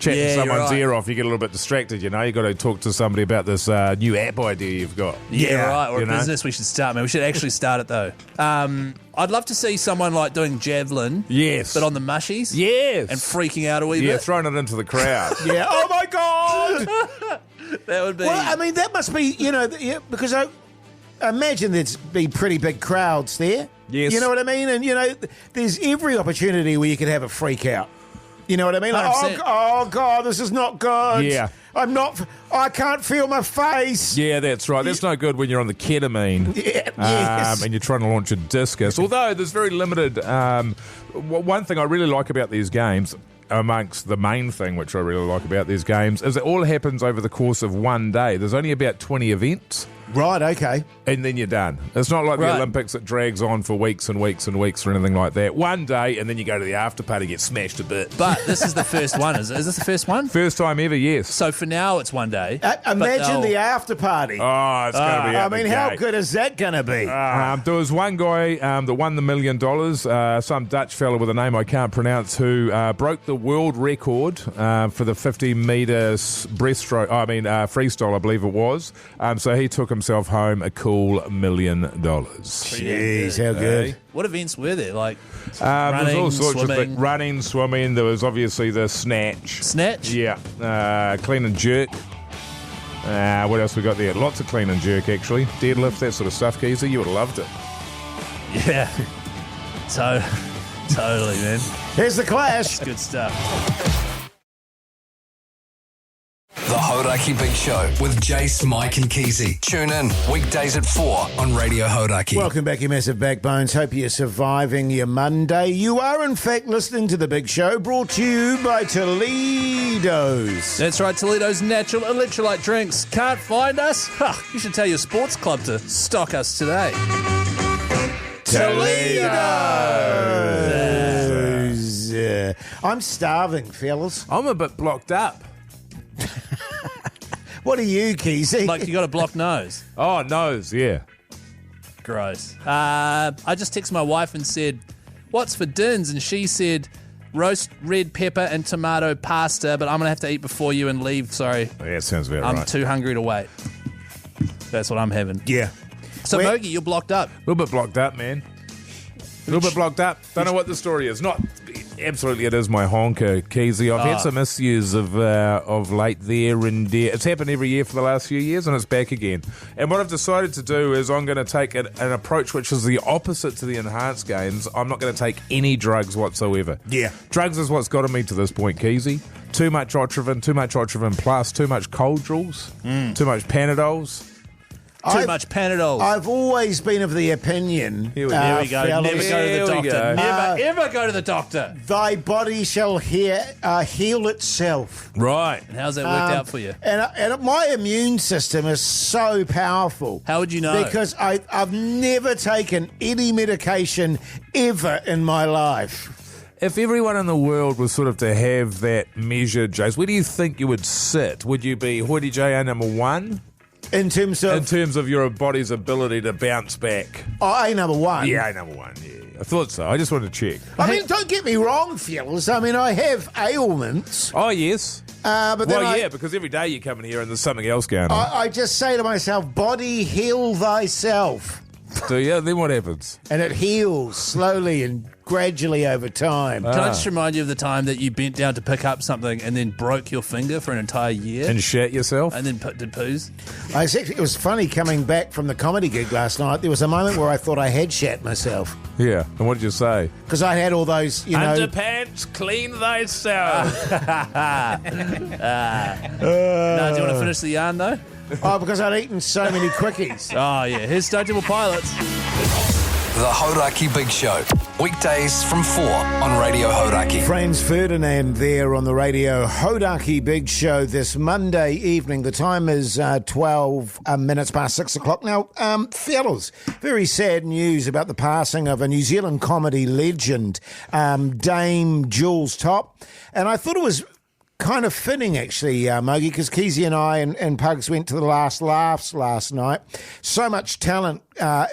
Yeah, someone's you're right. ear off. You get a little bit distracted, you know. You've got to talk to somebody about this new app idea you've got. Yeah, right. Or you a know? business we should start, man. We should actually start it, though. I'd love to see someone like doing javelin. Yes. But on the mushies. Yes. And freaking out a wee Yeah, bit. throwing it into the crowd. Yeah. Oh my God. That would be. Well, I mean, that must be, you know, because I imagine there'd be pretty big crowds there. Yes. You know what I mean? And, you know, there's every opportunity where you could have a freak out. You know what I mean? Like, 100%. oh, God, this is not good. Yeah. I can't feel my face. Yeah, that's right. That's no good when you're on the ketamine. Yeah, yes. And you're trying to launch a discus. Although there's very limited... one thing I really like about these games, amongst the main thing which I really like about these games, is it all happens over the course of one day. There's only about 20 events. Right, okay. and then you're done. It's not like the Right. Olympics that drags on for weeks and weeks and weeks or anything like that. One day, and then you go to the after party, get smashed a bit. But this is the first one. Is this the first one? First time ever, yes. So for now, it's one day. Imagine the after party. Oh, it's going to be I out mean, the how gate. good is that going to be? There was one guy that won the $1 million, some Dutch fella with a name I can't pronounce, who broke the world record for the 50-metre freestyle, I believe it was. So he took himself home a cool $1 million. Jeez, how good. What events were there? Like There was running, all sorts of swimming? things. Running, swimming. There was obviously the snatch. Snatch? Yeah. Clean and jerk. What else we got there? Lots of clean and jerk, actually. Deadlift, that sort of stuff, Keyzie. You would have loved it. Yeah. Totally, man. Here's the Clash. Good stuff. The Hauraki Big Show with Jase, Mike and Keyzie. Tune in weekdays at 4 on Radio Hauraki. Welcome back, you massive backbones. Hope you're surviving your Monday. You are, in fact, listening to The Big Show, brought to you by Te-Ledoz. That's right, Te-Ledoz natural electrolyte drinks. Can't find us? You should tell your sports club to stock us today. Te-Ledoz. I'm starving, fellas. I'm a bit blocked up. What are you, Keyzie? Like you got a blocked nose. Oh, nose, yeah. Gross. I just texted my wife and said, "What's for dins?" And she said, "Roast red pepper and tomato pasta, but I'm going to have to eat before you and leave. Sorry. Yeah, sounds about I'm right. too hungry to wait." That's what I'm having. Yeah. So, Where- Mogey, you're blocked up. A little bit blocked up, man. A little bit blocked up. Don't know what the story is. Not absolutely. It is my honker, Keyzie. I've had some issues of late there and there. It's happened every year for the last few years, and it's back again. And what I've decided to do is I'm going to take an approach which is the opposite to the enhanced gains. I'm not going to take any drugs whatsoever. Yeah. Drugs is what's gotten me to this point, Keyzie. Too much Otrivin plus, too much cold Jools, too much Panadols. Too much Panadol. I've always been of the opinion. There we go. fellas, Never go to the Here we doctor. go. Never, ever go to the doctor. Thy body shall heal itself. Right. And how's that worked out for you? And my immune system is so powerful. How would you know? Because I've never taken any medication ever in my life. If everyone in the world was sort of to have that measured, Jase, where do you think you would sit? Would you be Hoyte J.A. number one? In terms of your body's ability to bounce back. A number one. Yeah, number one, yeah. I thought so. I just wanted to check. I mean, don't get me wrong, fellas. I mean, I have ailments. Oh, yes. But then Well, yeah, because every day you come in here and there's something else going on. I just say to myself, body, heal thyself. Do you? Then what happens? And it heals slowly and gradually over time. Can I just remind you of the time that you bent down to pick up something and then broke your finger for an entire year? And shat yourself? And then did poos? It was funny coming back from the comedy gig last night. There was a moment where I thought I had shat myself. Yeah. And what did you say? Because I had all those, Underpants, clean thyself. No, do you want to finish the yarn, though? because I'd eaten so many quickies. Oh, yeah. Here's Stone Temple Pilots. The Hauraki Big Show. Weekdays from 4 on Radio Hauraki. Franz Ferdinand there on the Radio Hauraki Big Show this Monday evening. The time is 12 minutes past 6 o'clock. Now, fellas, very sad news about the passing of a New Zealand comedy legend, Dame Jools Topp. And I thought it was kind of fitting, actually, Mogey, because Keyzie and I and Pugs went to the Last Laughs last night. So much talent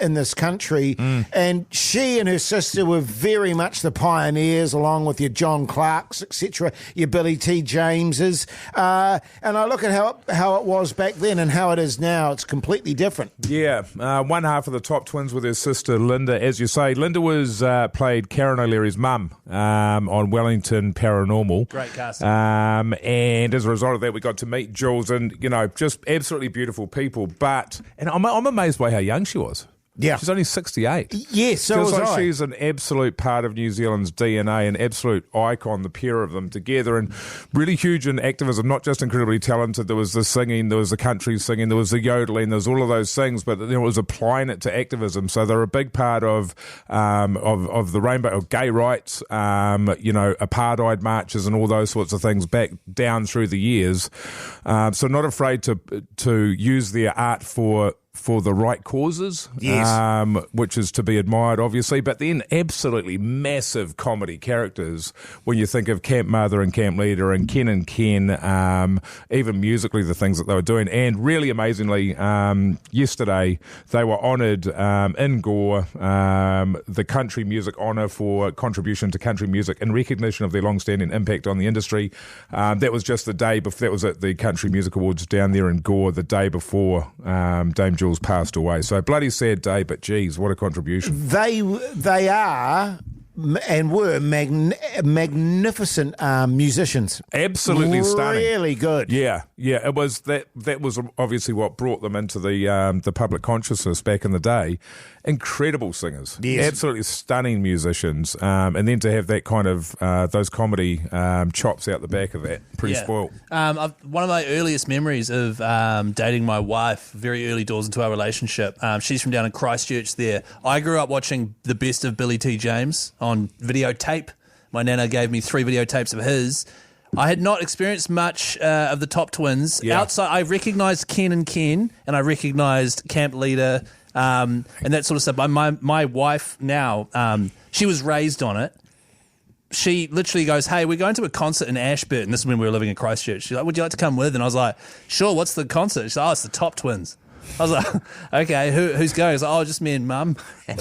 in this country, and she and her sister were very much the pioneers, along with your John Clarks, etc., your Billy T. Jameses. And I look at how it was back then and how it is now. It's completely different. Yeah, one half of the Topp twins with her sister Linda, as you say. Linda was played Karen O'Leary's mum on Wellington Paranormal. Great casting. And as a result of that, we got to meet Jools, and just absolutely beautiful people. And I'm amazed by how young she was. Yeah. She's only 68. Yes, so Feels was like I. she's an absolute part of New Zealand's DNA, an absolute icon, the pair of them together, and really huge in activism, not just incredibly talented. There was the singing, there was the country singing, there was the yodeling, there was all of those things, but it was applying it to activism. So they're a big part of the rainbow, of gay rights, apartheid marches and all those sorts of things back down through the years. So not afraid to use their art for for the right causes, Yes. which is to be admired, obviously, but then absolutely massive comedy characters when you think of Camp Mother and Camp Leader and Ken, even musically the things that they were doing. And really amazingly, yesterday they were honoured in Gore, the Country Music Honour for contribution to country music in recognition of their long-standing impact on the industry. That was just the day before, that was at the Country Music Awards down there in Gore, the day before Dame Jools passed away. So bloody sad day, but geez, what a contribution. They are and were magnificent musicians. Absolutely stunning. Really good. Yeah. It was that was obviously what brought them into the public consciousness back in the day. Incredible singers. Yes. Absolutely stunning musicians. And then to have that kind of those comedy chops out the back of that, pretty spoiled. One of my earliest memories of dating my wife, very early doors into our relationship, she's from down in Christchurch there. I grew up watching the best of Billy T. James on videotape. My nana gave me 3 videotapes of his. I had not experienced much of the Topp twins. Yeah. Outside, I recognised Ken, and I recognised Camp Leader and that sort of stuff. My wife now, she was raised on it. She literally goes, "Hey, we're going to a concert in Ashburton." This is when we were living in Christchurch. She's like, "Would you like to come with?" And I was like, "Sure, what's the concert?" She's like, "Oh, it's the Topp twins." I was like, "Okay, who's going?" I was like, "Oh, just me and Mum." And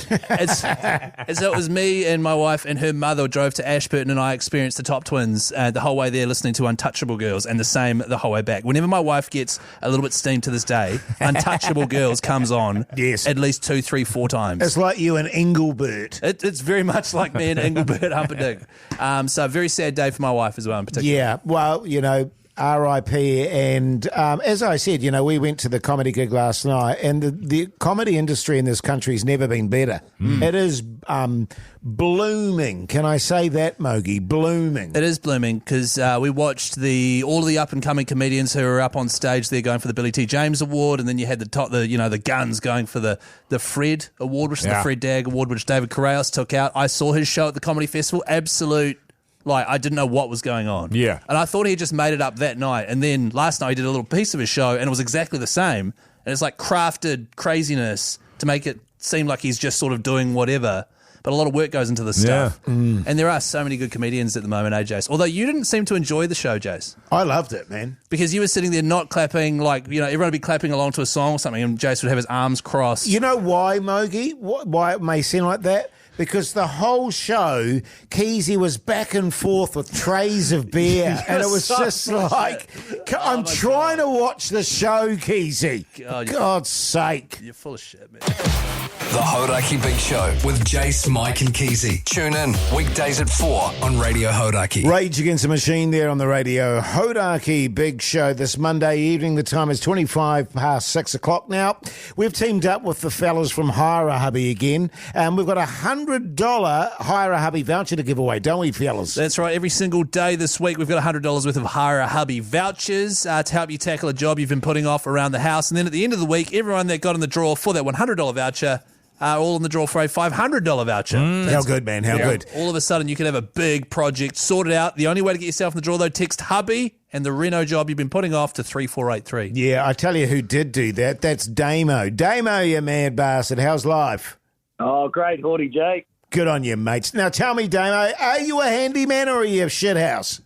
so it was me and my wife and her mother drove to Ashburton, and I experienced the Topp twins the whole way there, listening to Untouchable Girls, and the same the whole way back. Whenever my wife gets a little bit steamed to this day, Untouchable Girls comes on at least 2, 3, 4 times. It's like you and Engelbert. It's very much like me and Engelbert Humperdinck. So a very sad day for my wife as well in particular. Yeah, well, R.I.P. And as I said, we went to the comedy gig last night, and the comedy industry in this country has never been better. It is blooming. Can I say that, Mogey? Blooming. It is blooming because we watched all of the up and coming comedians who are up on stage there going for the Billy T. James Award, and then you had the guns going for the Fred Award, which is the Fred Dagg Award, which David Corrales took out. I saw his show at the Comedy Festival. Absolute. I didn't know what was going on. Yeah. And I thought he had just made it up that night. And then last night he did a little piece of his show and it was exactly the same. And it's like crafted craziness to make it seem like he's just sort of doing whatever. But a lot of work goes into this stuff. And there are so many good comedians at the moment, Jase. Although you didn't seem to enjoy the show, Jase. I loved it, man. Because you were sitting there not clapping, everyone would be clapping along to a song or something and Jase would have his arms crossed. You know why, Mogey? Why it may seem like that? Because the whole show, Keyzie was back and forth with trays of beer, and it was just like, I'm trying to watch the show, Keyzie. For God's sake. You're full of shit, man. The Hauraki Big Show with Jase, Mike and Keyzie. Tune in weekdays at 4 on Radio Hauraki. Rage Against the Machine there on the Radio Hauraki Big Show this Monday evening. The time is 25 past 6 o'clock now. We've teamed up with the fellas from Hire a Hubby again, and we've got $100 Hire a Hubby voucher to give away, don't we, fellas? That's right. Every single day this week, we've got $100 worth of Hire a Hubby vouchers to help you tackle a job you've been putting off around the house. And then at the end of the week, everyone that got in the draw for that $100 voucher all in the draw for a $500 voucher. How good, man. How good. All of a sudden, you can have a big project sorted out. The only way to get yourself in the draw, though, text hubby and the Reno job you've been putting off to 3483. Yeah, I tell you who did do that. That's Damo. Damo, you mad bastard. How's life? Oh, great. Howdy, Jake. Good on you, mates. Now, tell me, Damo, are you a handyman or are you a shithouse?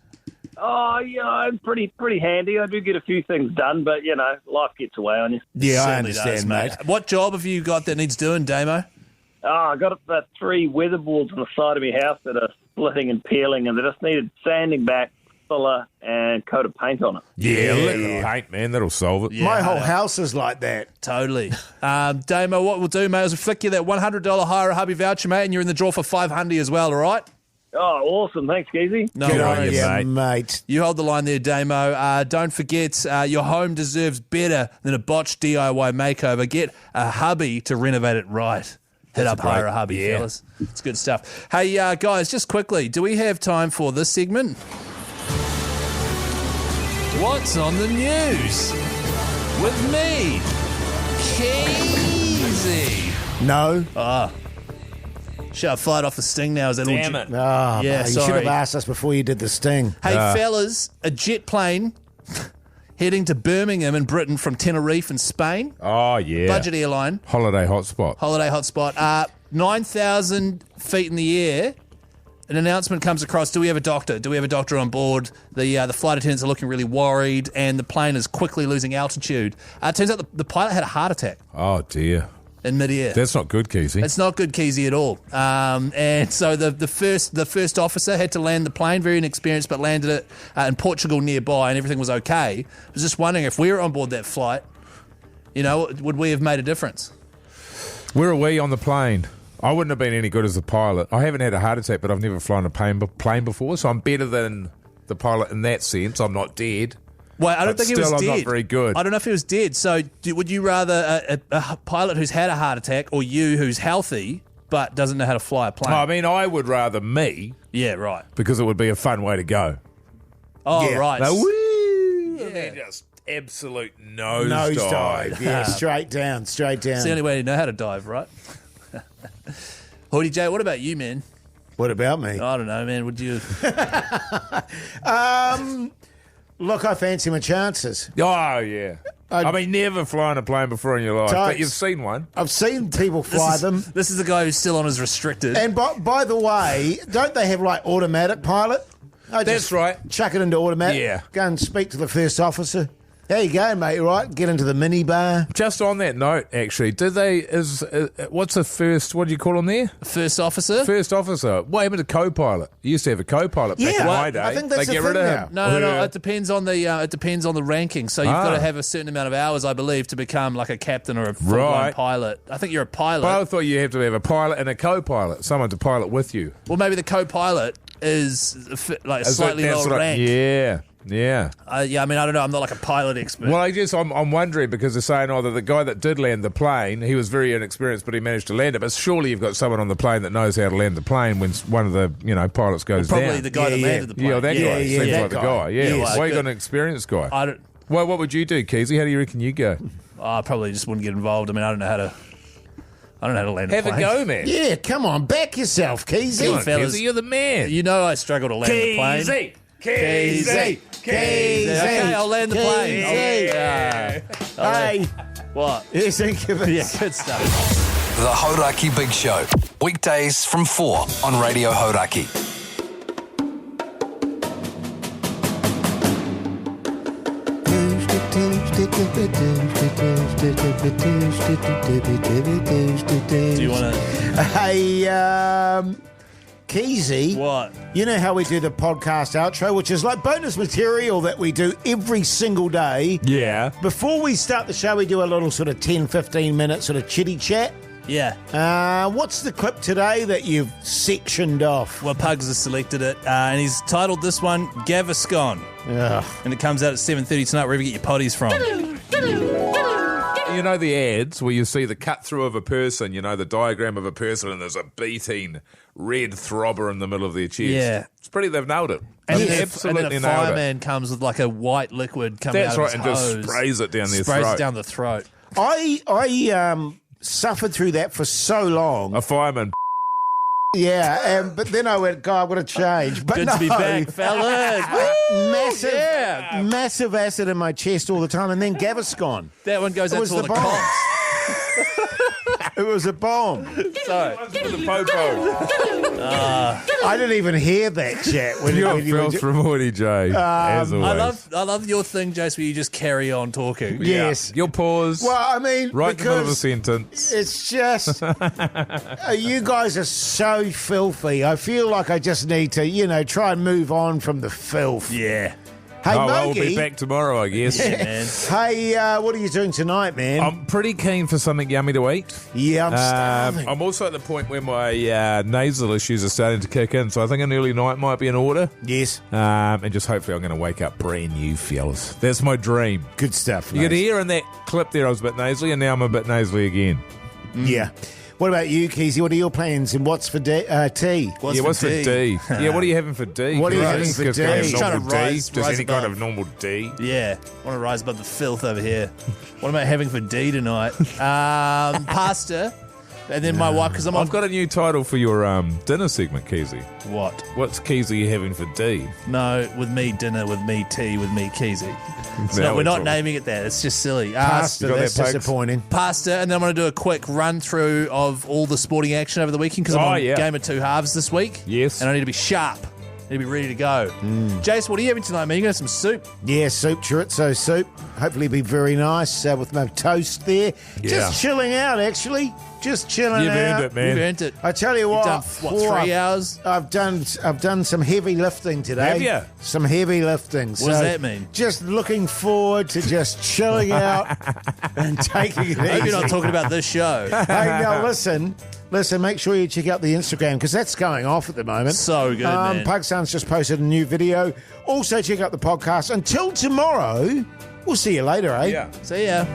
Oh, I'm pretty handy. I do get a few things done, but, life gets away on you. Yeah, I understand, mate. What job have you got that needs doing, Damo? Oh, I got about 3 weatherboards on the side of my house that are splitting and peeling, and they just needed sanding back, filler, and coat of paint on it. Yeah. Paint, man. That'll solve it. Yeah. My whole house is like that. Totally. Damo, what we'll do, mate, is we'll flick you that $100 Hire a Hubby voucher, mate, and you're in the draw for $500 as well, all right? Oh, awesome. Thanks, Keyzie. No Good worries. on you, mate. You hold the line there, Damo. Don't forget, your home deserves better than a botched DIY makeover. Get a hubby to renovate it right. Hit up Hire a Hubby, fellas. It's good stuff. Hey, guys, just quickly, do we have time for this segment? What's on the news? With me, Keyzie. No. Should I fight off the sting now? Is that Damn all? it. Oh, Yeah, you sorry. should have asked us before you did the sting. Hey, fellas, a jet plane heading to Birmingham in Britain from Tenerife in Spain. Oh, yeah. Budget airline. Holiday hotspot. 9,000 feet in the air. An announcement comes across, do we have a doctor? Do we have a doctor on board? The flight attendants are looking really worried, and the plane is quickly losing altitude. It turns out the pilot had a heart attack Oh, dear. in midair. That's not good, Keyzie. It's not good, Keyzie, at all. And so the first officer had to land the plane, very inexperienced, but landed it in Portugal nearby, and everything was okay. I was just wondering if we were on board that flight, would we have made a difference? Where are we on the plane? I wouldn't have been any good as a pilot. I haven't had a heart attack, but I've never flown a plane before, so I'm better than the pilot in that sense. I'm not dead. Well, I don't think he was dead. Still, I'm not very good. I don't know if he was dead. So would you rather a pilot who's had a heart attack or you who's healthy but doesn't know how to fly a plane? I mean, I would rather me. Yeah, right. Because it would be a fun way to go. Oh, yeah. Right. Like, woo! Yeah. And then just absolute nosedive. Yeah, straight down. It's the only way you know how to dive, right? Hoyte J, what about you, man? What about me? I don't know, man. Would you? Look, I fancy my chances. Oh, yeah. I mean, never flown a plane before in your life, but you've seen one. I've seen people fly them. This is the guy who's still on his restricted. And by the way, don't they have like automatic pilot? That's right. Chuck it into automatic. Yeah. Go and speak to the first officer. There you go, mate, right? Get into the mini bar. Just on that note, actually, what's the first, what do you call them there? First officer? First officer. What happened to co-pilot? You used to have a co-pilot back in my day. I think that's they the get rid thing of him. No. It depends on the ranking. So you've got to have a certain amount of hours, I believe, to become like a captain or a full-blown pilot. I think you're a pilot. But I thought you have to have a pilot and a co-pilot, someone to pilot with you. Well, maybe the co-pilot is like slightly lower rank. Yeah. Yeah, I mean, I don't know. I'm not like a pilot expert. Well, I'm wondering because they're saying that the guy that did land the plane, he was very inexperienced, but he managed to land it. But surely you've got someone on the plane that knows how to land the plane when one of the pilots goes down. Probably the guy that landed the plane. Yeah, that guy seems like the guy. Yeah, well, you got an experienced guy. Well, what would you do, Keyzie? How do you reckon you go? I probably just wouldn't get involved. I mean, I don't know how to land a plane. Have a go, man. Yeah, come on, back yourself, Keyzie. Come on, fellas. Keyzie, you're the man. You know I struggle to land the plane. Keyzie. Okay, I'll land the plane. Hey. What? Yes, thank you. Yeah, good stuff. The Hauraki Big Show. Weekdays from 4 on Radio Hauraki. Do you want to? Hey, Keyzie. What? You know how we do the podcast outro, which is like bonus material that we do every single day. Yeah. Before we start the show, we do a little sort of 10, 15 minute sort of chitty chat. Yeah. What's the clip today that you've sectioned off? Well, Pugs has selected it, and he's titled this one Gaviscon. Ugh. And it comes out at 7:30 tonight, wherever you get your potties from. You know the ads where you see the cut through of a person, the diagram of a person, and there's a beating red throbber in the middle of their chest. Yeah. It's pretty, they've nailed it. And They've then absolutely a nailed it. fireman comes with like a white liquid coming That's out right, of and his just hose. sprays it down their throat. Sprays it down the throat. I suffered through that for so long. A fireman. Yeah, but then I went, God, what a change. But Good to be back, fellas. Massive acid in my chest all the time, and then Gaviscon. That one goes out to all the cops. It was a bomb. Sorry. The popo. I didn't even hear that chat. When You're you Phil from Hoyte J, as always. I love your thing, Jase, where you just carry on talking. Yes. Your pause. Well, I mean, right in the middle of a because sentence. it's just, you guys are so filthy. I feel like I just need to, try and move on from the filth. Yeah. Hey, well, Mogey. we'll be back tomorrow, I guess. Yeah, man. Hey, what are you doing tonight, man? I'm pretty keen for something yummy to eat. Yeah, I'm starving. I'm also at the point where my nasal issues are starting to kick in, so I think an early night might be in order. Yes. And just hopefully I'm going to wake up brand new, fellas. That's my dream. Good stuff, You mate. could hear in that clip there I was a bit nasally, and now I'm a bit nasally again. Yeah. What about you, Keyzie? What are your plans and what's for tea? What's for D? Yeah, what are you having for D? What are you Right. having for Just D? kind of Just trying to normal D? rise Just any kind above. of normal D? Yeah. I want to rise above the filth over here. What am I having for D tonight? Pasta. And then my wife, because I'm on... I've got a new title for your dinner segment, Keyzie. What? What's Keyzie having for D? No, with me dinner, with me tea, with me Keyzie. Now We're not talking. naming it that. It's just silly. Pasta, you got that's that, Pugs? disappointing. Pasta, and then I'm going to do a quick run through of all the sporting action over the weekend because I'm on Game of Two Halves this week. Yes. And I need to be sharp. I need to be ready to go. Jace, what are you having tonight, man? You got some soup? Yeah, soup, chorizo soup. Hopefully be very nice with my toast there. Yeah. Just chilling out, actually. Just chilling You've out. earned it, man. You've earned it. I tell you what, You've done, 3 hours? I've done some heavy lifting today. Have you? Some heavy lifting. What does that mean? Just looking forward to just chilling out and taking it I hope easy. you're not talking about this show. Hey, now listen, make sure you check out the Instagram because that's going off at the moment. So good, man. Pugsan's just posted a new video. Also check out the podcast. Until tomorrow, we'll see you later, eh? Yeah. See ya.